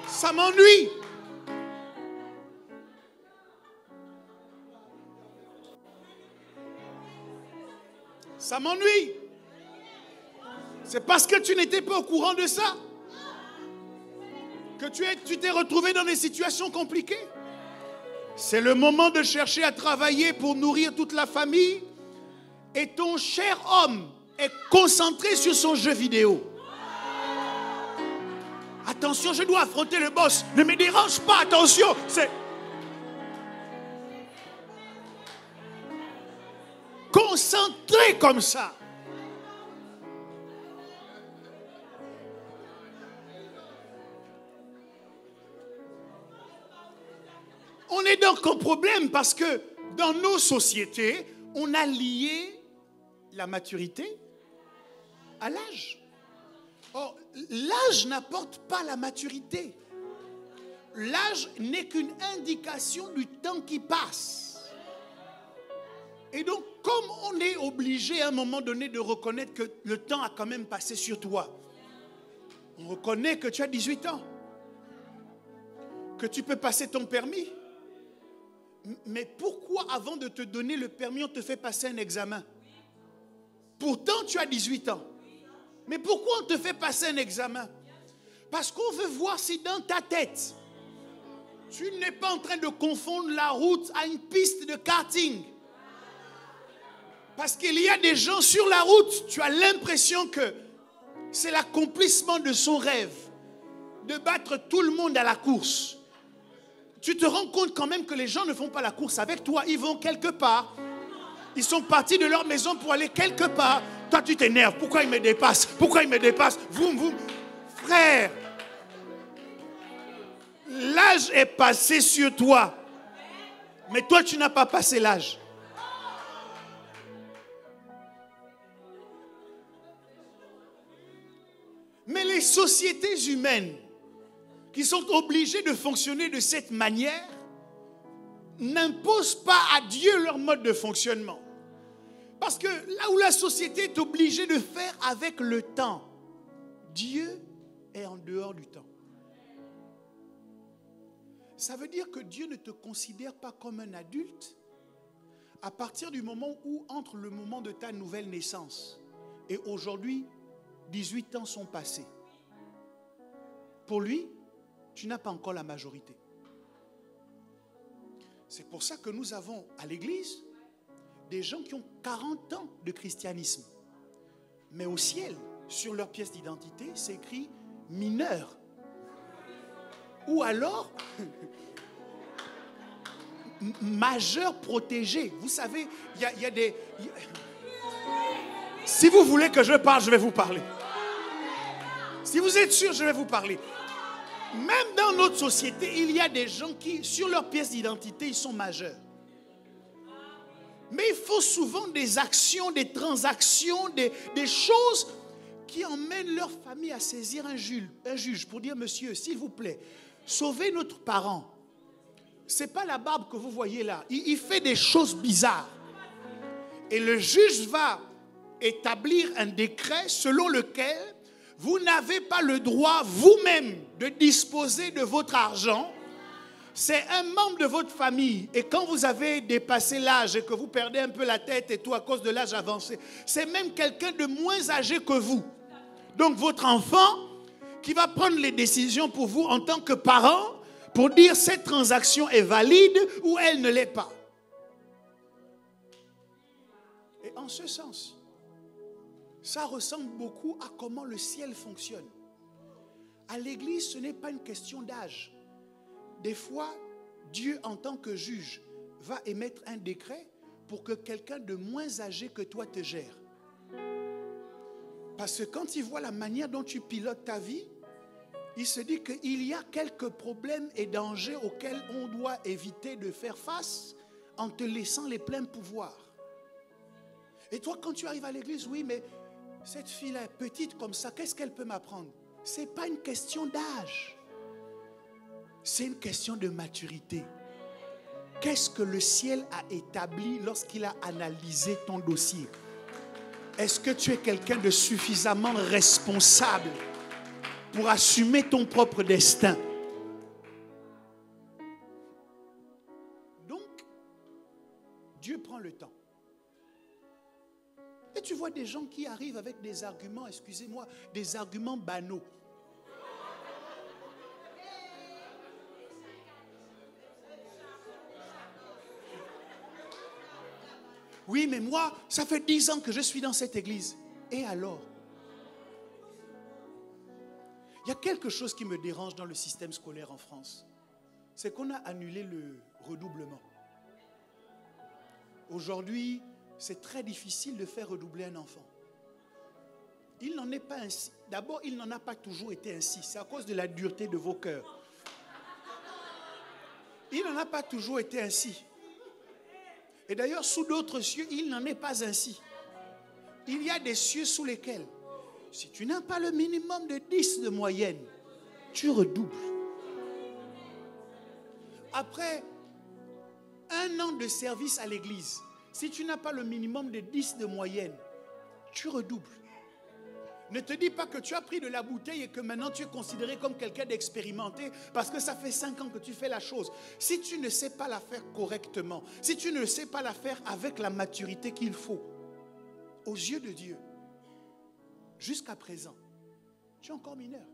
Ça m'ennuie. Ça m'ennuie. C'est parce que tu n'étais pas au courant de ça que tu t'es retrouvé dans des situations compliquées. C'est le moment de chercher à travailler pour nourrir toute la famille. Et ton cher homme est concentré sur son jeu vidéo. Attention, je dois affronter le boss. Ne me dérange pas, attention. C'est concentré comme ça. On est donc en problème parce que dans nos sociétés, on a lié la maturité à l'âge. Or, l'âge n'apporte pas la maturité. L'âge n'est qu'une indication du temps qui passe. Et donc, comme on est obligé à un moment donné de reconnaître que le temps a quand même passé sur toi, on reconnaît que tu as 18 ans, que tu peux passer ton permis. Mais pourquoi avant de te donner le permis, on te fait passer un examen? Pourtant, tu as 18 ans. Mais pourquoi on te fait passer un examen? Parce qu'on veut voir si dans ta tête, tu n'es pas en train de confondre la route à une piste de karting. Parce qu'il y a des gens sur la route, tu as l'impression que c'est l'accomplissement de son rêve, de battre tout le monde à la course. Tu te rends compte quand même que les gens ne font pas la course avec toi, ils vont quelque part. Ils sont partis de leur maison pour aller quelque part. Toi, tu t'énerves. Pourquoi il me dépasse? Pourquoi il me dépasse? Vroom, vroom. Frère, l'âge est passé sur toi. Mais toi, tu n'as pas passé l'âge. Mais les sociétés humaines qui sont obligées de fonctionner de cette manière n'imposent pas à Dieu leur mode de fonctionnement. Parce que là où la société est obligée de faire avec le temps, Dieu est en dehors du temps. Ça veut dire que Dieu ne te considère pas comme un adulte à partir du moment où, entre le moment de ta nouvelle naissance et aujourd'hui, 18 ans sont passés. Pour lui, tu n'as pas encore la majorité. C'est pour ça que nous avons à l'église des gens qui ont 40 ans de christianisme. Mais au ciel, sur leur pièce d'identité, c'est écrit mineur. Ou alors, majeurs protégés. Vous savez, il y a des... Si vous voulez que je parle, je vais vous parler. Si vous êtes sûr, je vais vous parler. Même dans notre société, il y a des gens qui, sur leur pièce d'identité, ils sont majeurs. Mais il faut souvent des actions, des transactions, des choses qui emmènent leur famille à saisir un juge pour dire, monsieur, s'il vous plaît, sauvez notre parent. Ce n'est pas la barbe que vous voyez là. Il fait des choses bizarres. Et le juge va établir un décret selon lequel vous n'avez pas le droit vous-même de disposer de votre argent. C'est un membre de votre famille. Et quand vous avez dépassé l'âge et que vous perdez un peu la tête et tout à cause de l'âge avancé, c'est même quelqu'un de moins âgé que vous. Donc votre enfant qui va prendre les décisions pour vous en tant que parent pour dire cette transaction est valide ou elle ne l'est pas. Et en ce sens, ça ressemble beaucoup à comment le ciel fonctionne. À l'église, ce n'est pas une question d'âge. Des fois, Dieu, en tant que juge, va émettre un décret pour que quelqu'un de moins âgé que toi te gère. Parce que quand il voit la manière dont tu pilotes ta vie, il se dit qu'il y a quelques problèmes et dangers auxquels on doit éviter de faire face en te laissant les pleins pouvoirs. Et toi, quand tu arrives à l'église, oui, mais cette fille-là est petite comme ça, qu'est-ce qu'elle peut m'apprendre? Ce n'est pas une question d'âge. C'est une question de maturité. Qu'est-ce que le ciel a établi lorsqu'il a analysé ton dossier? Est-ce que tu es quelqu'un de suffisamment responsable pour assumer ton propre destin? Donc, Dieu prend le temps. Et tu vois des gens qui arrivent avec des arguments, excusez-moi, des arguments banaux. Oui, mais moi, ça fait 10 ans que je suis dans cette église. Et alors? Il y a quelque chose qui me dérange dans le système scolaire en France. C'est qu'on a annulé le redoublement. Aujourd'hui, c'est très difficile de faire redoubler un enfant. Il n'en est pas ainsi. D'abord, il n'en a pas toujours été ainsi. C'est à cause de la dureté de vos cœurs. Il n'en a pas toujours été ainsi. Et d'ailleurs, sous d'autres cieux, il n'en est pas ainsi. Il y a des cieux sous lesquels, si tu n'as pas le minimum de 10 de moyenne, tu redoubles. Après 1 an de service à l'église, si tu n'as pas le minimum de 10 de moyenne, tu redoubles. Ne te dis pas que tu as pris de la bouteille et que maintenant tu es considéré comme quelqu'un d'expérimenté parce que ça fait 5 ans que tu fais la chose. Si tu ne sais pas la faire correctement, si tu ne sais pas la faire avec la maturité qu'il faut, aux yeux de Dieu, jusqu'à présent, tu es encore mineur.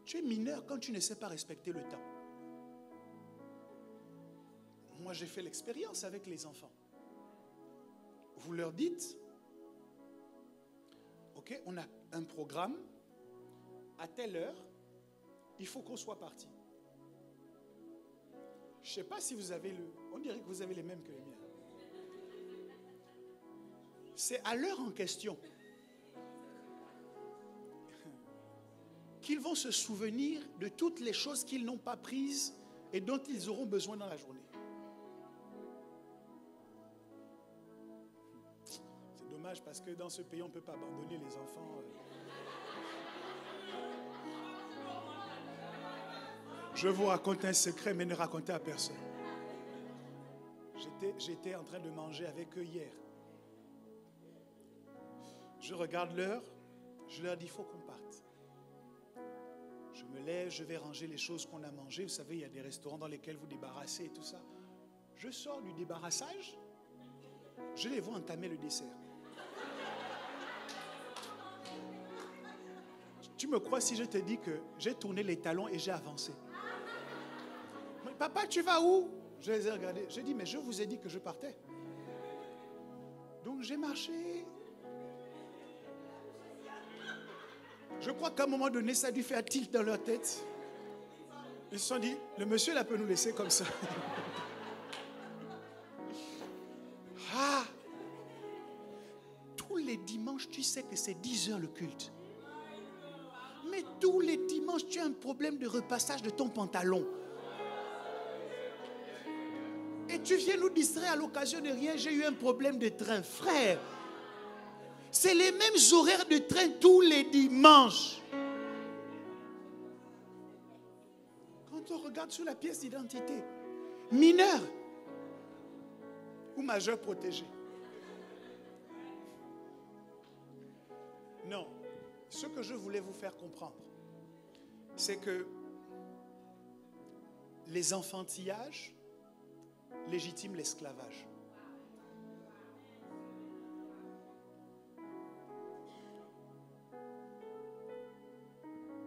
Tu es mineur quand tu ne sais pas respecter le temps. Moi, j'ai fait l'expérience avec les enfants. Vous leur dites, ok, on a un programme, à telle heure, il faut qu'on soit parti. Je ne sais pas si vous avez on dirait que vous avez les mêmes que les miens. C'est à l'heure en question qu'ils vont se souvenir de toutes les choses qu'ils n'ont pas prises et dont ils auront besoin dans la journée. C'est dommage parce que dans ce pays, on ne peut pas abandonner les enfants. Je vous raconte un secret, mais ne racontez à personne. J'étais en train de manger avec eux hier. Je regarde l'heure, je leur dis, il faut qu'on parte. Je me lève, je vais ranger les choses qu'on a mangées. Vous savez, il y a des restaurants dans lesquels vous débarrassez et tout ça. Je sors du débarrassage, je les vois entamer le dessert. Tu me crois si je te dis que j'ai tourné les talons et j'ai avancé? Papa, tu vas où? Je les ai regardés. J'ai dit, mais je vous ai dit que je partais. Donc j'ai marché. Je crois qu'à un moment donné, ça a dû faire tilt dans leur tête. Ils se sont dit, le monsieur là peut nous laisser comme ça. Ah! Tous les dimanches, tu sais que c'est 10 heures le culte. Mais tous les dimanches, tu as un problème de repassage de ton pantalon. Et tu viens nous distraire à l'occasion de rien, j'ai eu un problème de train. Frère, c'est les mêmes horaires de train tous les dimanches. Quand on regarde sur la pièce d'identité, mineur ou majeur protégé. Non, ce que je voulais vous faire comprendre, c'est que les enfantillages légitiment l'esclavage.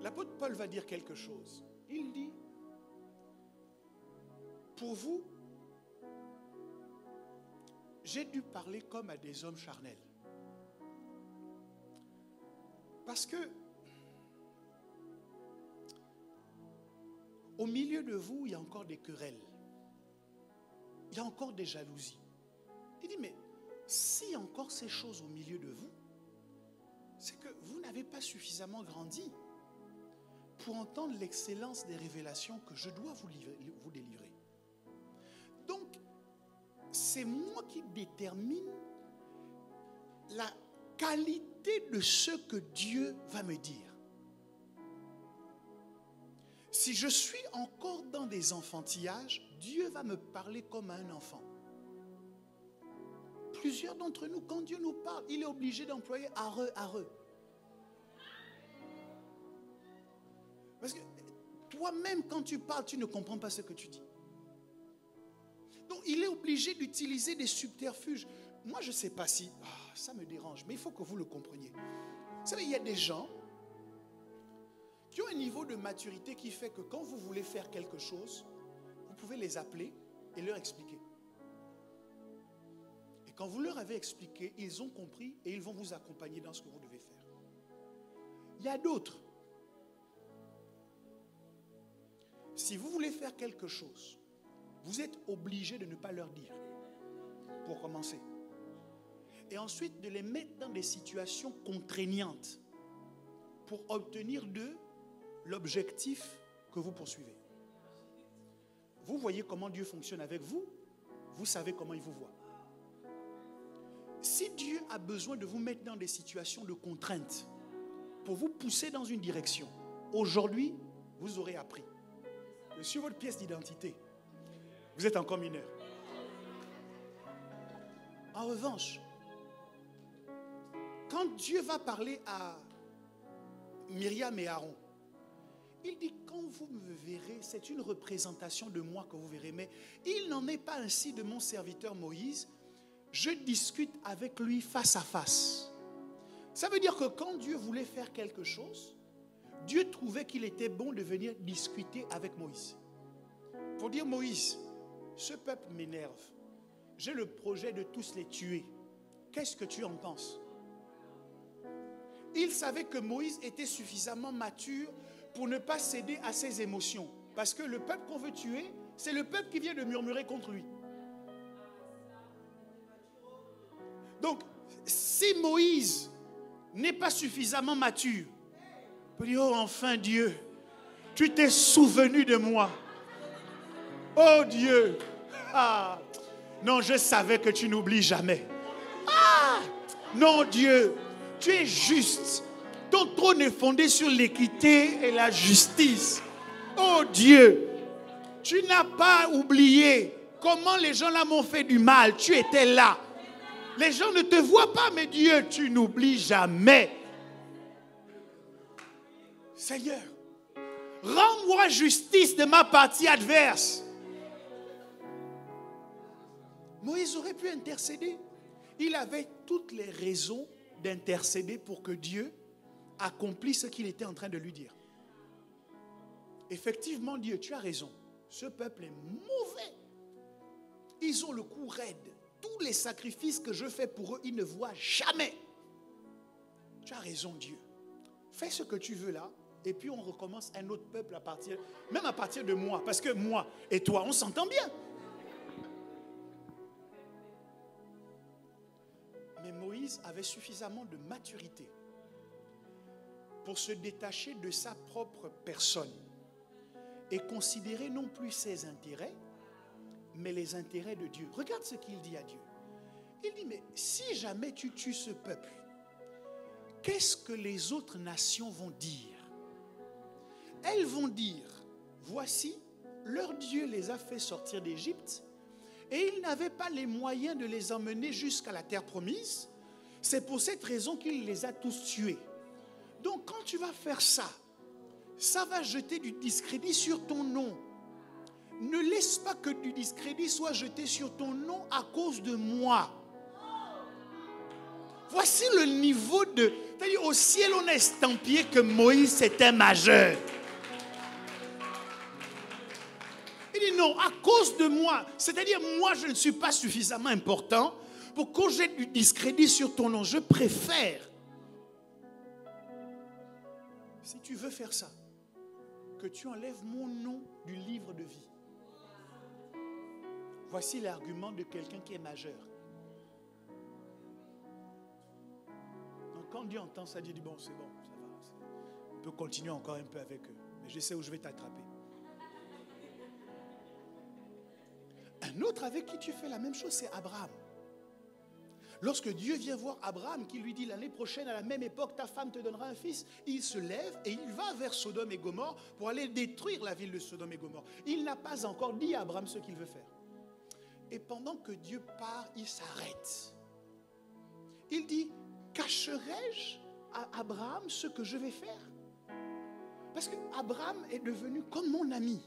L'apôtre Paul va dire quelque chose. Il dit, pour vous, j'ai dû parler comme à des hommes charnels. Parce que au milieu de vous, il y a encore des querelles. Il y a encore des jalousies. Il dit, mais s'il y a encore ces choses au milieu de vous, c'est que vous n'avez pas suffisamment grandi pour entendre l'excellence des révélations que je dois vous délivrer. Donc, c'est moi qui détermine la qualité de ce que Dieu va me dire. Si je suis encore dans des enfantillages, Dieu va me parler comme à un enfant. Plusieurs d'entre nous, quand Dieu nous parle, il est obligé d'employer areux. Parce que toi-même, quand tu parles, tu ne comprends pas ce que tu dis. Donc, il est obligé d'utiliser des subterfuges. Moi, je ne sais pas si... ça me dérange, mais il faut que vous le compreniez. Vous savez, il y a des gens qui ont un niveau de maturité qui fait que quand vous voulez faire quelque chose, vous pouvez les appeler et leur expliquer. Et quand vous leur avez expliqué, ils ont compris et ils vont vous accompagner dans ce que vous devez faire. Il y a d'autres. Si vous voulez faire quelque chose, vous êtes obligé de ne pas leur dire, pour commencer. Et ensuite de les mettre dans des situations contraignantes pour obtenir d'eux l'objectif que vous poursuivez. Vous voyez comment Dieu fonctionne avec vous, vous savez comment il vous voit. Si Dieu a besoin de vous mettre dans des situations de contrainte pour vous pousser dans une direction, aujourd'hui, vous aurez appris que sur votre pièce d'identité, vous êtes encore mineur. En revanche, quand Dieu va parler à Myriam et Aaron, il dit, quand vous me verrez, c'est une représentation de moi que vous verrez, mais il n'en est pas ainsi de mon serviteur Moïse. Je discute avec lui face à face. Ça veut dire que quand Dieu voulait faire quelque chose, Dieu trouvait qu'il était bon de venir discuter avec Moïse. Pour dire, Moïse, ce peuple m'énerve. J'ai le projet de tous les tuer. Qu'est-ce que tu en penses? Il savait que Moïse était suffisamment mature pour ne pas céder à ses émotions. Parce que le peuple qu'on veut tuer, c'est le peuple qui vient de murmurer contre lui. Donc, si Moïse n'est pas suffisamment mature, il peut dire, oh enfin Dieu, tu t'es souvenu de moi. Oh Dieu, non, je savais que tu n'oublies jamais. Non Dieu, tu es juste. Ton trône est fondé sur l'équité et la justice. Oh Dieu, tu n'as pas oublié comment les gens là m'ont fait du mal. Tu étais là. Les gens ne te voient pas, mais Dieu, tu n'oublies jamais. Seigneur, rends-moi justice de ma partie adverse. Moïse aurait pu intercéder. Il avait toutes les raisons d'intercéder pour que Dieu accomplisse ce qu'il était en train de lui dire. Effectivement, Dieu, tu as raison. Ce peuple est mauvais. Ils ont le cou raide. Tous les sacrifices que je fais pour eux, ils ne voient jamais. Tu as raison, Dieu. Fais ce que tu veux là, et puis on recommence un autre peuple même à partir de moi. Parce que moi et toi, on s'entend bien. Mais Moïse avait suffisamment de maturité pour se détacher de sa propre personne et considérer non plus ses intérêts, mais les intérêts de Dieu. Regarde ce qu'il dit à Dieu. Il dit, mais si jamais tu tues ce peuple, qu'est-ce que les autres nations vont dire? Elles vont dire, voici, leur Dieu les a fait sortir d'Égypte et ils n'avaient pas les moyens de les emmener jusqu'à la terre promise. C'est pour cette raison qu'il les a tous tués. Donc quand tu vas faire ça, ça va jeter du discrédit sur ton nom. Ne laisse pas que du discrédit soit jeté sur ton nom à cause de moi. Voici le niveau de... C'est-à-dire au ciel, on a estampillé que Moïse était majeur. Il dit non, à cause de moi. C'est-à-dire moi, je ne suis pas suffisamment important pour qu'on jette du discrédit sur ton nom. Je préfère, si tu veux faire ça, que tu enlèves mon nom du livre de vie. Voici l'argument de quelqu'un qui est majeur. Donc quand Dieu entend ça, Dieu dit bon, c'est bon, ça va. On peut continuer encore un peu avec eux. Mais je sais où je vais t'attraper. Un autre avec qui tu fais la même chose, c'est Abraham. Lorsque Dieu vient voir Abraham, qui lui dit l'année prochaine, à la même époque, ta femme te donnera un fils, il se lève et il va vers Sodome et Gomorrhe pour aller détruire la ville de Sodome et Gomorrhe. Il n'a pas encore dit à Abraham ce qu'il veut faire. Et pendant que Dieu part, il s'arrête. Il dit, cacherai-je à Abraham ce que je vais faire? Parce qu'Abraham est devenu comme mon ami.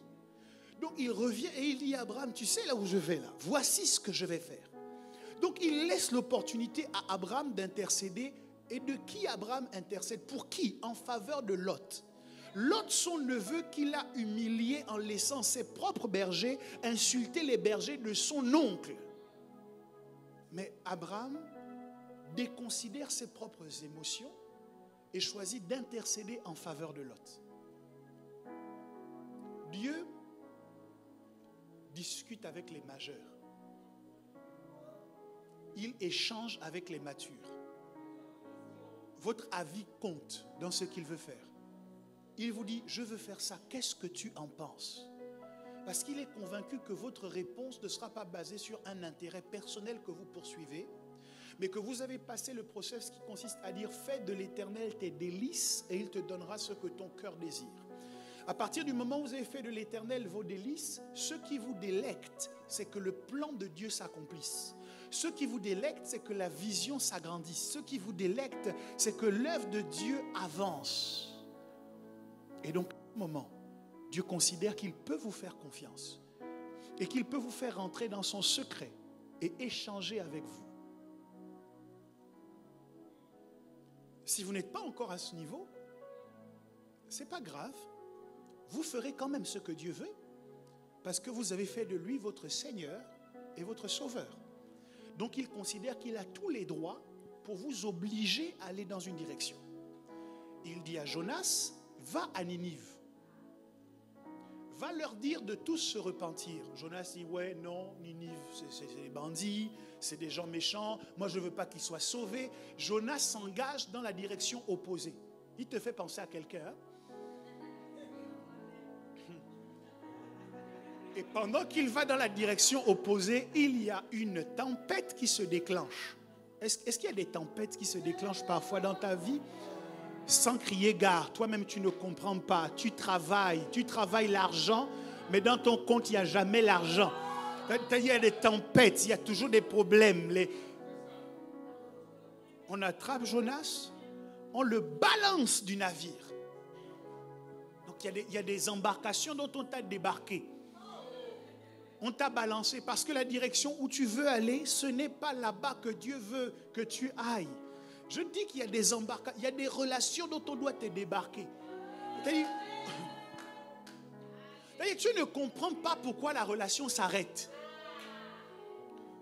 Donc il revient et il dit à Abraham, tu sais là où je vais là, voici ce que je vais faire. Donc il laisse l'opportunité à Abraham d'intercéder. Et de qui Abraham intercède? Pour qui? En faveur de Lot. Lot, son neveu, qu'il a humilié en laissant ses propres bergers insulter les bergers de son oncle. Mais Abraham déconsidère ses propres émotions et choisit d'intercéder en faveur de Lot. Dieu discute avec les majeurs. Il échange avec les matures. Votre avis compte dans ce qu'il veut faire. Il vous dit, je veux faire ça, qu'est-ce que tu en penses? Parce qu'il est convaincu que votre réponse ne sera pas basée sur un intérêt personnel que vous poursuivez, mais que vous avez passé le processus qui consiste à dire, fais de l'Éternel tes délices et il te donnera ce que ton cœur désire. À partir du moment où vous avez fait de l'Éternel vos délices, ce qui vous délecte, c'est que le plan de Dieu s'accomplisse. Ce qui vous délecte, c'est que la vision s'agrandisse. Ce qui vous délecte, c'est que l'œuvre de Dieu avance. Et donc, à ce moment, Dieu considère qu'il peut vous faire confiance et qu'il peut vous faire rentrer dans son secret et échanger avec vous. Si vous n'êtes pas encore à ce niveau, ce n'est pas grave. Vous ferez quand même ce que Dieu veut parce que vous avez fait de lui votre Seigneur et votre Sauveur. Donc il considère qu'il a tous les droits pour vous obliger à aller dans une direction. Il dit à Jonas, va à Ninive. Va leur dire de tous se repentir. Jonas dit, ouais, non, Ninive, c'est des bandits, c'est des gens méchants. Moi, je ne veux pas qu'ils soient sauvés. Jonas s'engage dans la direction opposée. Il te fait penser à quelqu'un. Hein? Et pendant qu'il va dans la direction opposée, il y a une tempête qui se déclenche. Est-ce qu'il y a des tempêtes qui se déclenchent parfois dans ta vie? Sans crier gare, toi-même tu ne comprends pas. Tu travailles l'argent, mais dans ton compte, il n'y a jamais l'argent. Il y a des tempêtes, il y a toujours des problèmes. On attrape Jonas, on le balance du navire. Donc il y a des embarcations dont on t'a débarqué. On t'a balancé parce que la direction où tu veux aller, ce n'est pas là-bas que Dieu veut que tu ailles. Je dis qu'il y a des embarcations, il y a des relations dont on doit te débarquer. C'est-à-dire, tu ne comprends pas pourquoi la relation s'arrête.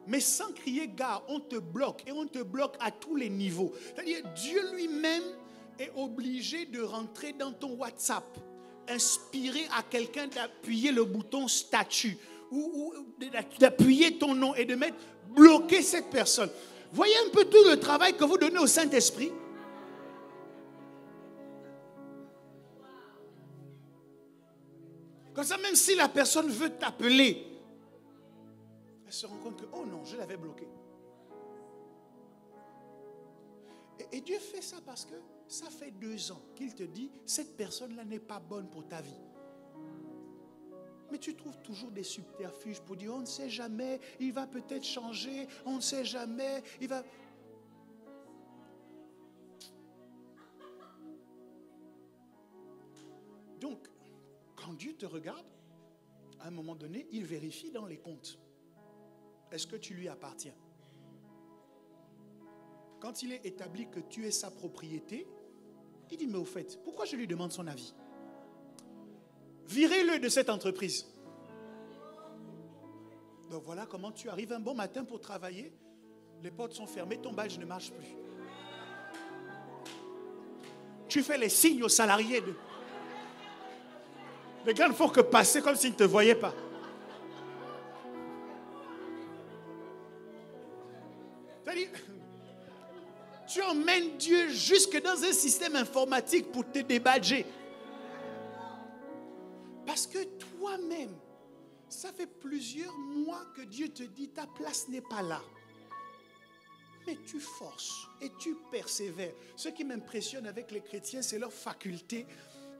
Mais sans crier gare, on te bloque et on te bloque à tous les niveaux. C'est-à-dire, Dieu lui-même est obligé de rentrer dans ton WhatsApp, inspirer à quelqu'un d'appuyer le bouton statut ou d'appuyer ton nom et de mettre bloquer cette personne. Voyez un peu tout le travail que vous donnez au Saint-Esprit. Comme ça, même si la personne veut t'appeler, elle se rend compte que, oh non, je l'avais bloqué. Et Dieu fait ça parce que ça fait 2 ans qu'il te dit, cette personne-là n'est pas bonne pour ta vie. Mais tu trouves toujours des subterfuges pour dire, on ne sait jamais, il va peut-être changer, on ne sait jamais, il va... Donc, quand Dieu te regarde, à un moment donné, il vérifie dans les comptes. Est-ce que tu lui appartiens? Quand il est établi que tu es sa propriété, il dit, mais au fait, pourquoi je lui demande son avis? Virez-le de cette entreprise. Donc voilà comment tu arrives un bon matin pour travailler. Les portes sont fermées, ton badge ne marche plus. Tu fais les signes aux salariés. Les gars ne font que passer comme s'ils ne te voyaient pas. C'est-à-dire, tu emmènes Dieu jusque dans un système informatique pour te débadger. Parce que toi-même, ça fait plusieurs mois que Dieu te dit, ta place n'est pas là. Mais tu forces et tu persévères. Ce qui m'impressionne avec les chrétiens, c'est leur faculté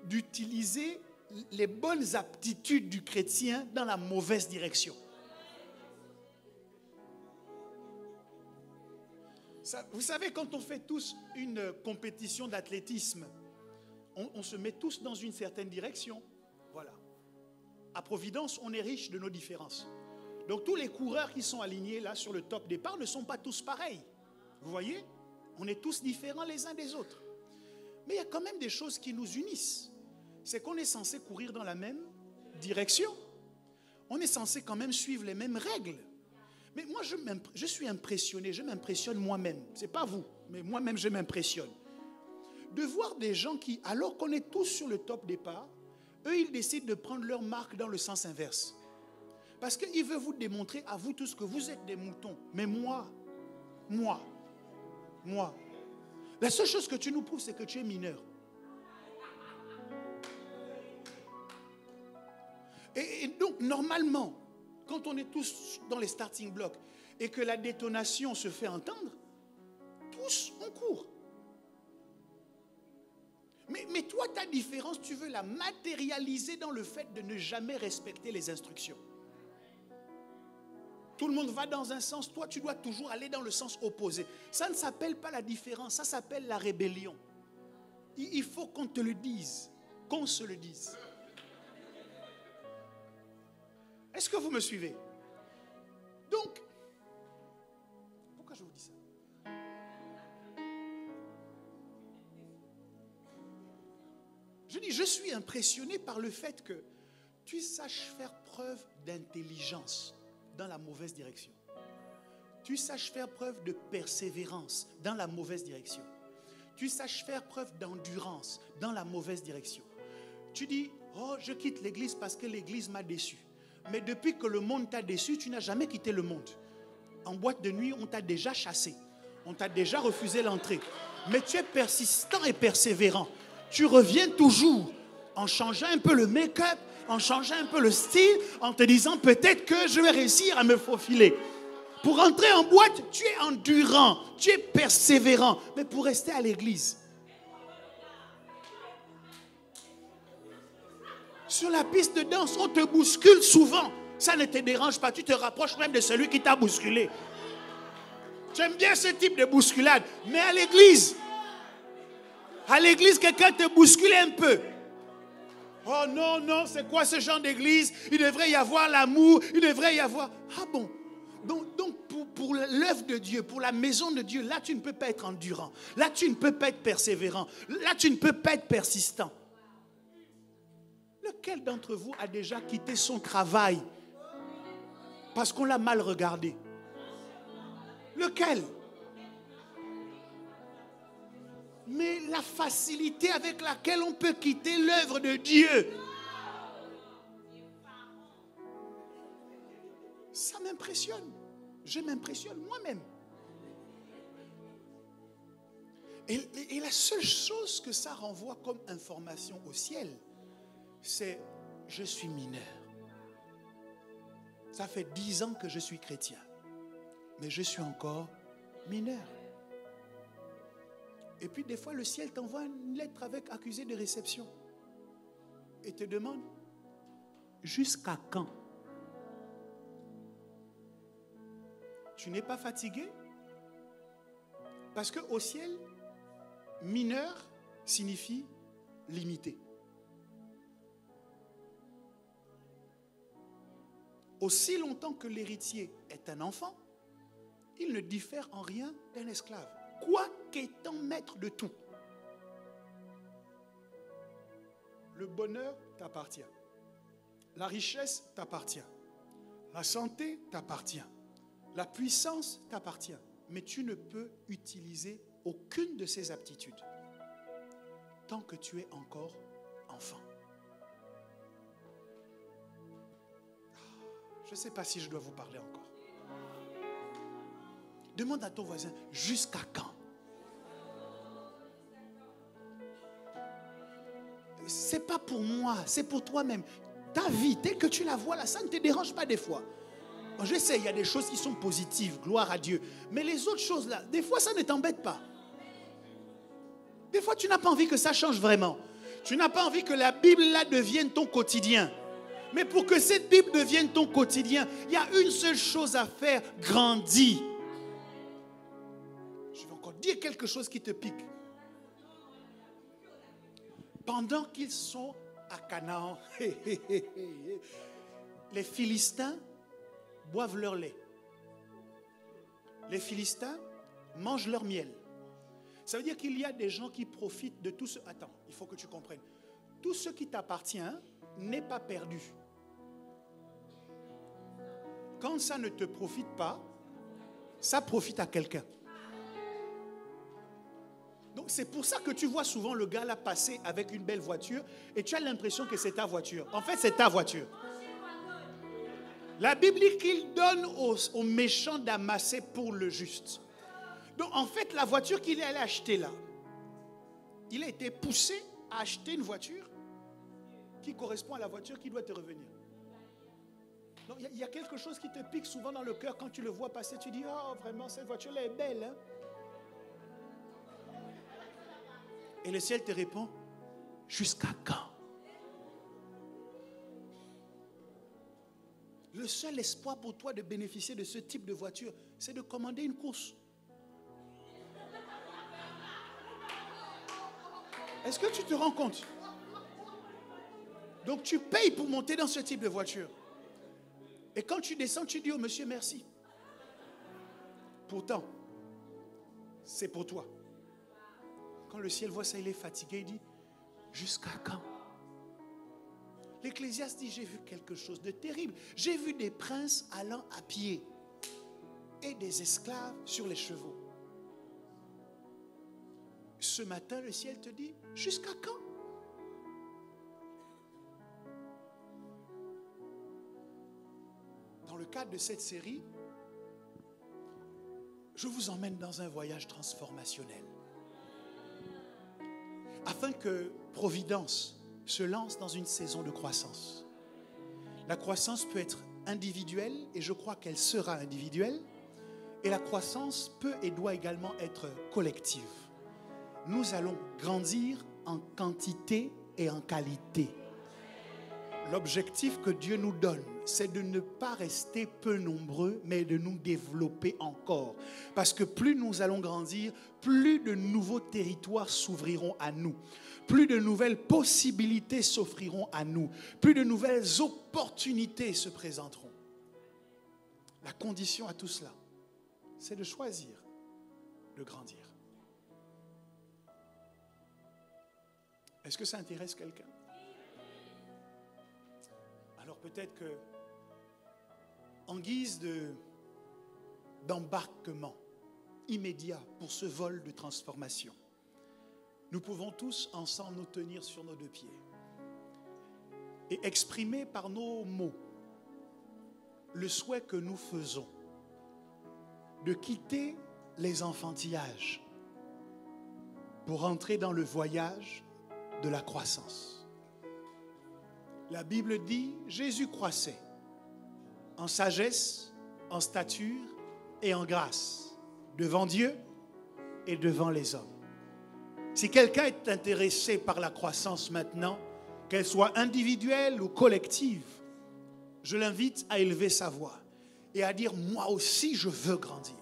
d'utiliser les bonnes aptitudes du chrétien dans la mauvaise direction. Ça, vous savez, quand on fait tous une compétition d'athlétisme, on se met tous dans une certaine direction. Voilà. À Providence, on est riche de nos différences. Donc tous les coureurs qui sont alignés là sur le top départ ne sont pas tous pareils. Vous voyez? On est tous différents les uns des autres. Mais il y a quand même des choses qui nous unissent. C'est qu'on est censé courir dans la même direction. On est censé quand même suivre les mêmes règles. Mais moi, je suis impressionné, je m'impressionne moi-même. Ce n'est pas vous, mais moi-même, je m'impressionne. De voir des gens qui, alors qu'on est tous sur le top départ, eux, ils décident de prendre leur marque dans le sens inverse. Parce qu'ils veulent vous démontrer à vous tous que vous êtes des moutons. Mais moi, la seule chose que tu nous prouves, c'est que tu es mineur. Et donc, normalement, quand on est tous dans les starting blocks et que la détonation se fait entendre, tous, on court. Mais toi, ta différence, tu veux la matérialiser dans le fait de ne jamais respecter les instructions. Tout le monde va dans un sens, toi, tu dois toujours aller dans le sens opposé. Ça ne s'appelle pas la différence, ça s'appelle la rébellion. Il faut qu'on te le dise, qu'on se le dise. Est-ce que vous me suivez? Donc, pourquoi je vous dis ça? Je dis, je suis impressionné par le fait que tu saches faire preuve d'intelligence dans la mauvaise direction. Tu saches faire preuve de persévérance dans la mauvaise direction. Tu saches faire preuve d'endurance dans la mauvaise direction. Tu dis, oh, je quitte l'église parce que l'église m'a déçu. Mais depuis que le monde t'a déçu, tu n'as jamais quitté le monde. En boîte de nuit, on t'a déjà chassé. On t'a déjà refusé l'entrée. Mais tu es persistant et persévérant. Tu reviens toujours en changeant un peu le make-up, en changeant un peu le style, en te disant peut-être que je vais réussir à me faufiler. Pour entrer en boîte, tu es endurant, tu es persévérant. Mais pour rester à l'église, sur la piste de danse, on te bouscule souvent. Ça ne te dérange pas, tu te rapproches même de celui qui t'a bousculé. Tu aimes bien ce type de bousculade. Mais à l'église, quelqu'un te bouscule un peu. Oh non, non, c'est quoi ce genre d'église? Il devrait y avoir l'amour, il devrait y avoir... Ah bon? Donc pour l'œuvre de Dieu, pour la maison de Dieu, là tu ne peux pas être endurant. Là tu ne peux pas être persévérant. Là tu ne peux pas être persistant. Lequel d'entre vous a déjà quitté son travail parce qu'on l'a mal regardé? Lequel? Mais la facilité avec laquelle on peut quitter l'œuvre de Dieu, ça m'impressionne. Je m'impressionne moi-même. Et la seule chose que ça renvoie comme information au ciel, c'est je suis mineur. Ça fait 10 ans que je suis chrétien, mais je suis encore mineur. Et puis des fois, le ciel t'envoie une lettre avec accusé de réception et te demande jusqu'à quand? Tu n'es pas fatigué? Parce qu'au ciel, mineur signifie limité. Aussi longtemps que l'héritier est un enfant, il ne diffère en rien d'un esclave, quoiqu'étant maître de tout. Le bonheur t'appartient. La richesse t'appartient. La santé t'appartient. La puissance t'appartient. Mais tu ne peux utiliser aucune de ces aptitudes tant que tu es encore enfant. Je ne sais pas si je dois vous parler encore. Demande à ton voisin, jusqu'à quand? Ce n'est pas pour moi, c'est pour toi-même. Ta vie, dès que tu la vois là, ça ne te dérange pas des fois. Je sais, il y a des choses qui sont positives, gloire à Dieu. Mais les autres choses là, des fois ça ne t'embête pas. Des fois tu n'as pas envie que ça change vraiment. Tu n'as pas envie que la Bible là devienne ton quotidien. Mais pour que cette Bible devienne ton quotidien, il y a une seule chose à faire, grandis. Je vais encore dire quelque chose qui te pique. Pendant qu'ils sont à Canaan, les Philistins boivent leur lait. Les Philistins mangent leur miel. Ça veut dire qu'il y a des gens qui profitent de tout ce... Attends, il faut que tu comprennes. Tout ce qui t'appartient n'est pas perdu. Quand ça ne te profite pas, ça profite à quelqu'un. Donc c'est pour ça que tu vois souvent le gars là passer avec une belle voiture et tu as l'impression que c'est ta voiture. En fait, c'est ta voiture. La Bible dit qu'il donne aux méchants d'amasser pour le juste. Donc en fait, la voiture qu'il est allé acheter là, il a été poussé à acheter une voiture qui correspond à la voiture qui doit te revenir. Donc il y a quelque chose qui te pique souvent dans le cœur quand tu le vois passer. Tu dis, oh vraiment, cette voiture-là est belle. Hein? Et le ciel te répond, jusqu'à quand? Le seul espoir pour toi de bénéficier de ce type de voiture, c'est de commander une course. Est-ce que tu te rends compte? Donc tu payes pour monter dans ce type de voiture. Et quand tu descends, tu dis au monsieur merci. Pourtant, c'est pour toi. Quand le ciel voit ça, il est fatigué, il dit, jusqu'à quand? L'Ecclésiaste dit, j'ai vu quelque chose de terrible. J'ai vu des princes allant à pied et des esclaves sur les chevaux. Ce matin, le ciel te dit, jusqu'à quand? Dans le cadre de cette série, je vous emmène dans un voyage transformationnel. Afin que Providence se lance dans une saison de croissance. La croissance peut être individuelle, et je crois qu'elle sera individuelle, et la croissance peut et doit également être collective. Nous allons grandir en quantité et en qualité. L'objectif que Dieu nous donne, c'est de ne pas rester peu nombreux, mais de nous développer encore. Parce que plus nous allons grandir, plus de nouveaux territoires s'ouvriront à nous. Plus de nouvelles possibilités s'offriront à nous. Plus de nouvelles opportunités se présenteront. La condition à tout cela, c'est de choisir de grandir. Est-ce que ça intéresse quelqu'un? Alors peut-être que, en guise d'embarquement immédiat pour ce vol de transformation, nous pouvons tous ensemble nous tenir sur nos deux pieds et exprimer par nos mots le souhait que nous faisons de quitter les enfantillages pour entrer dans le voyage de la croissance. La Bible dit, Jésus croissait en sagesse, en stature et en grâce devant Dieu et devant les hommes. Si quelqu'un est intéressé par la croissance maintenant, qu'elle soit individuelle ou collective, je l'invite à élever sa voix et à dire, moi aussi je veux grandir.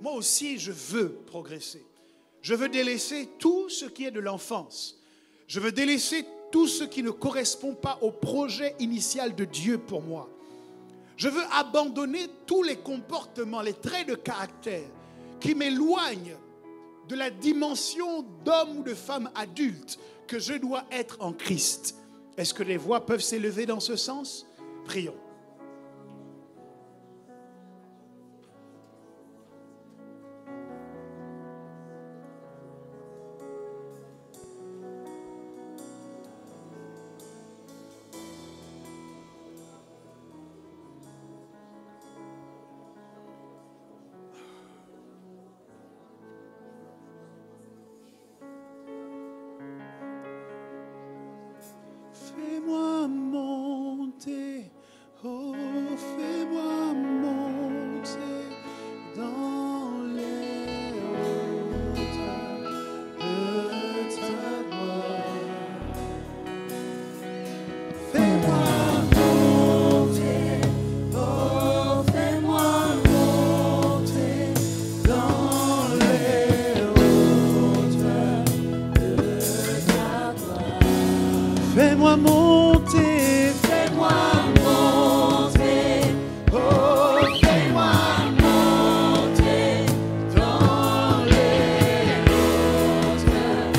Moi aussi je veux progresser. Je veux délaisser tout ce qui est de l'enfance. Je veux délaisser tout ce qui ne correspond pas au projet initial de Dieu pour moi. Je veux abandonner tous les comportements, les traits de caractère qui m'éloignent de la dimension d'homme ou de femme adulte que je dois être en Christ. Est-ce que les voix peuvent s'élever dans ce sens? Prions. Fais-moi monter, oh, fais-moi monter dans les hauteurs de ta gloire. Fais-moi monter, oh, fais-moi monter dans les hauteurs de ta gloire. Fais-moi monter, fais-moi monter, oh, fais-moi monter dans les hauteurs.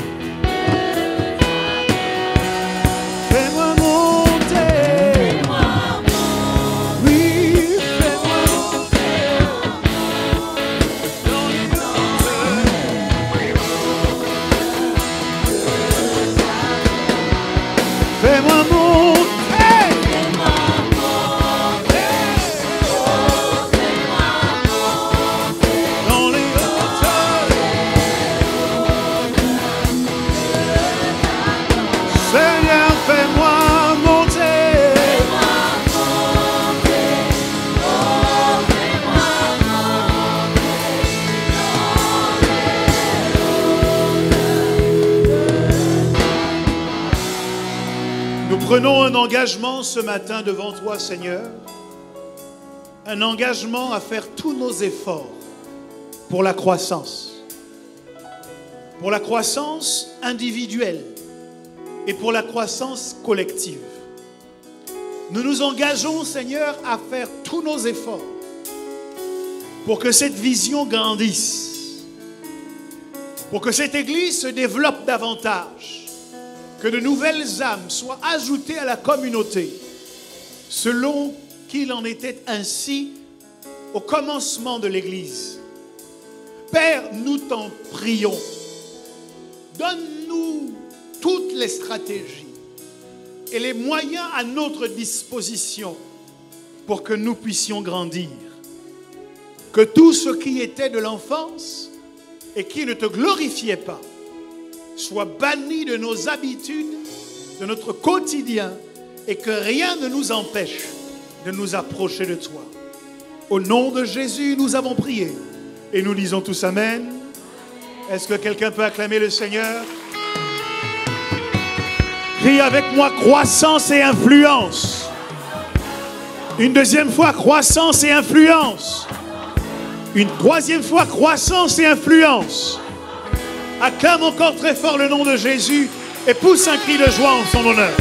Fais-moi monter, oui, fais-moi monter dans les hauteurs. Fais-moi monter. Dans les hauteurs. Seigneur, fais-moi monter. Nous prenons un engagement ce matin devant toi, Seigneur. Un engagement à faire tous nos efforts pour la croissance. Pour la croissance individuelle et pour la croissance collective. Nous nous engageons, Seigneur, à faire tous nos efforts pour que cette vision grandisse, pour que cette Église se développe davantage, que de nouvelles âmes soient ajoutées à la communauté, selon qu'il en était ainsi au commencement de l'Église. Père, nous t'en prions. Donne-nous toutes les stratégies et les moyens à notre disposition pour que nous puissions grandir. Que tout ce qui était de l'enfance et qui ne te glorifiait pas soit banni de nos habitudes, de notre quotidien, et que rien ne nous empêche de nous approcher de toi. Au nom de Jésus, nous avons prié. Et nous disons tous Amen. Est-ce que quelqu'un peut acclamer le Seigneur? Crie avec moi, croissance et influence. Une deuxième fois, croissance et influence. Une troisième fois, croissance et influence. Acclame encore très fort le nom de Jésus et pousse un cri de joie en son honneur.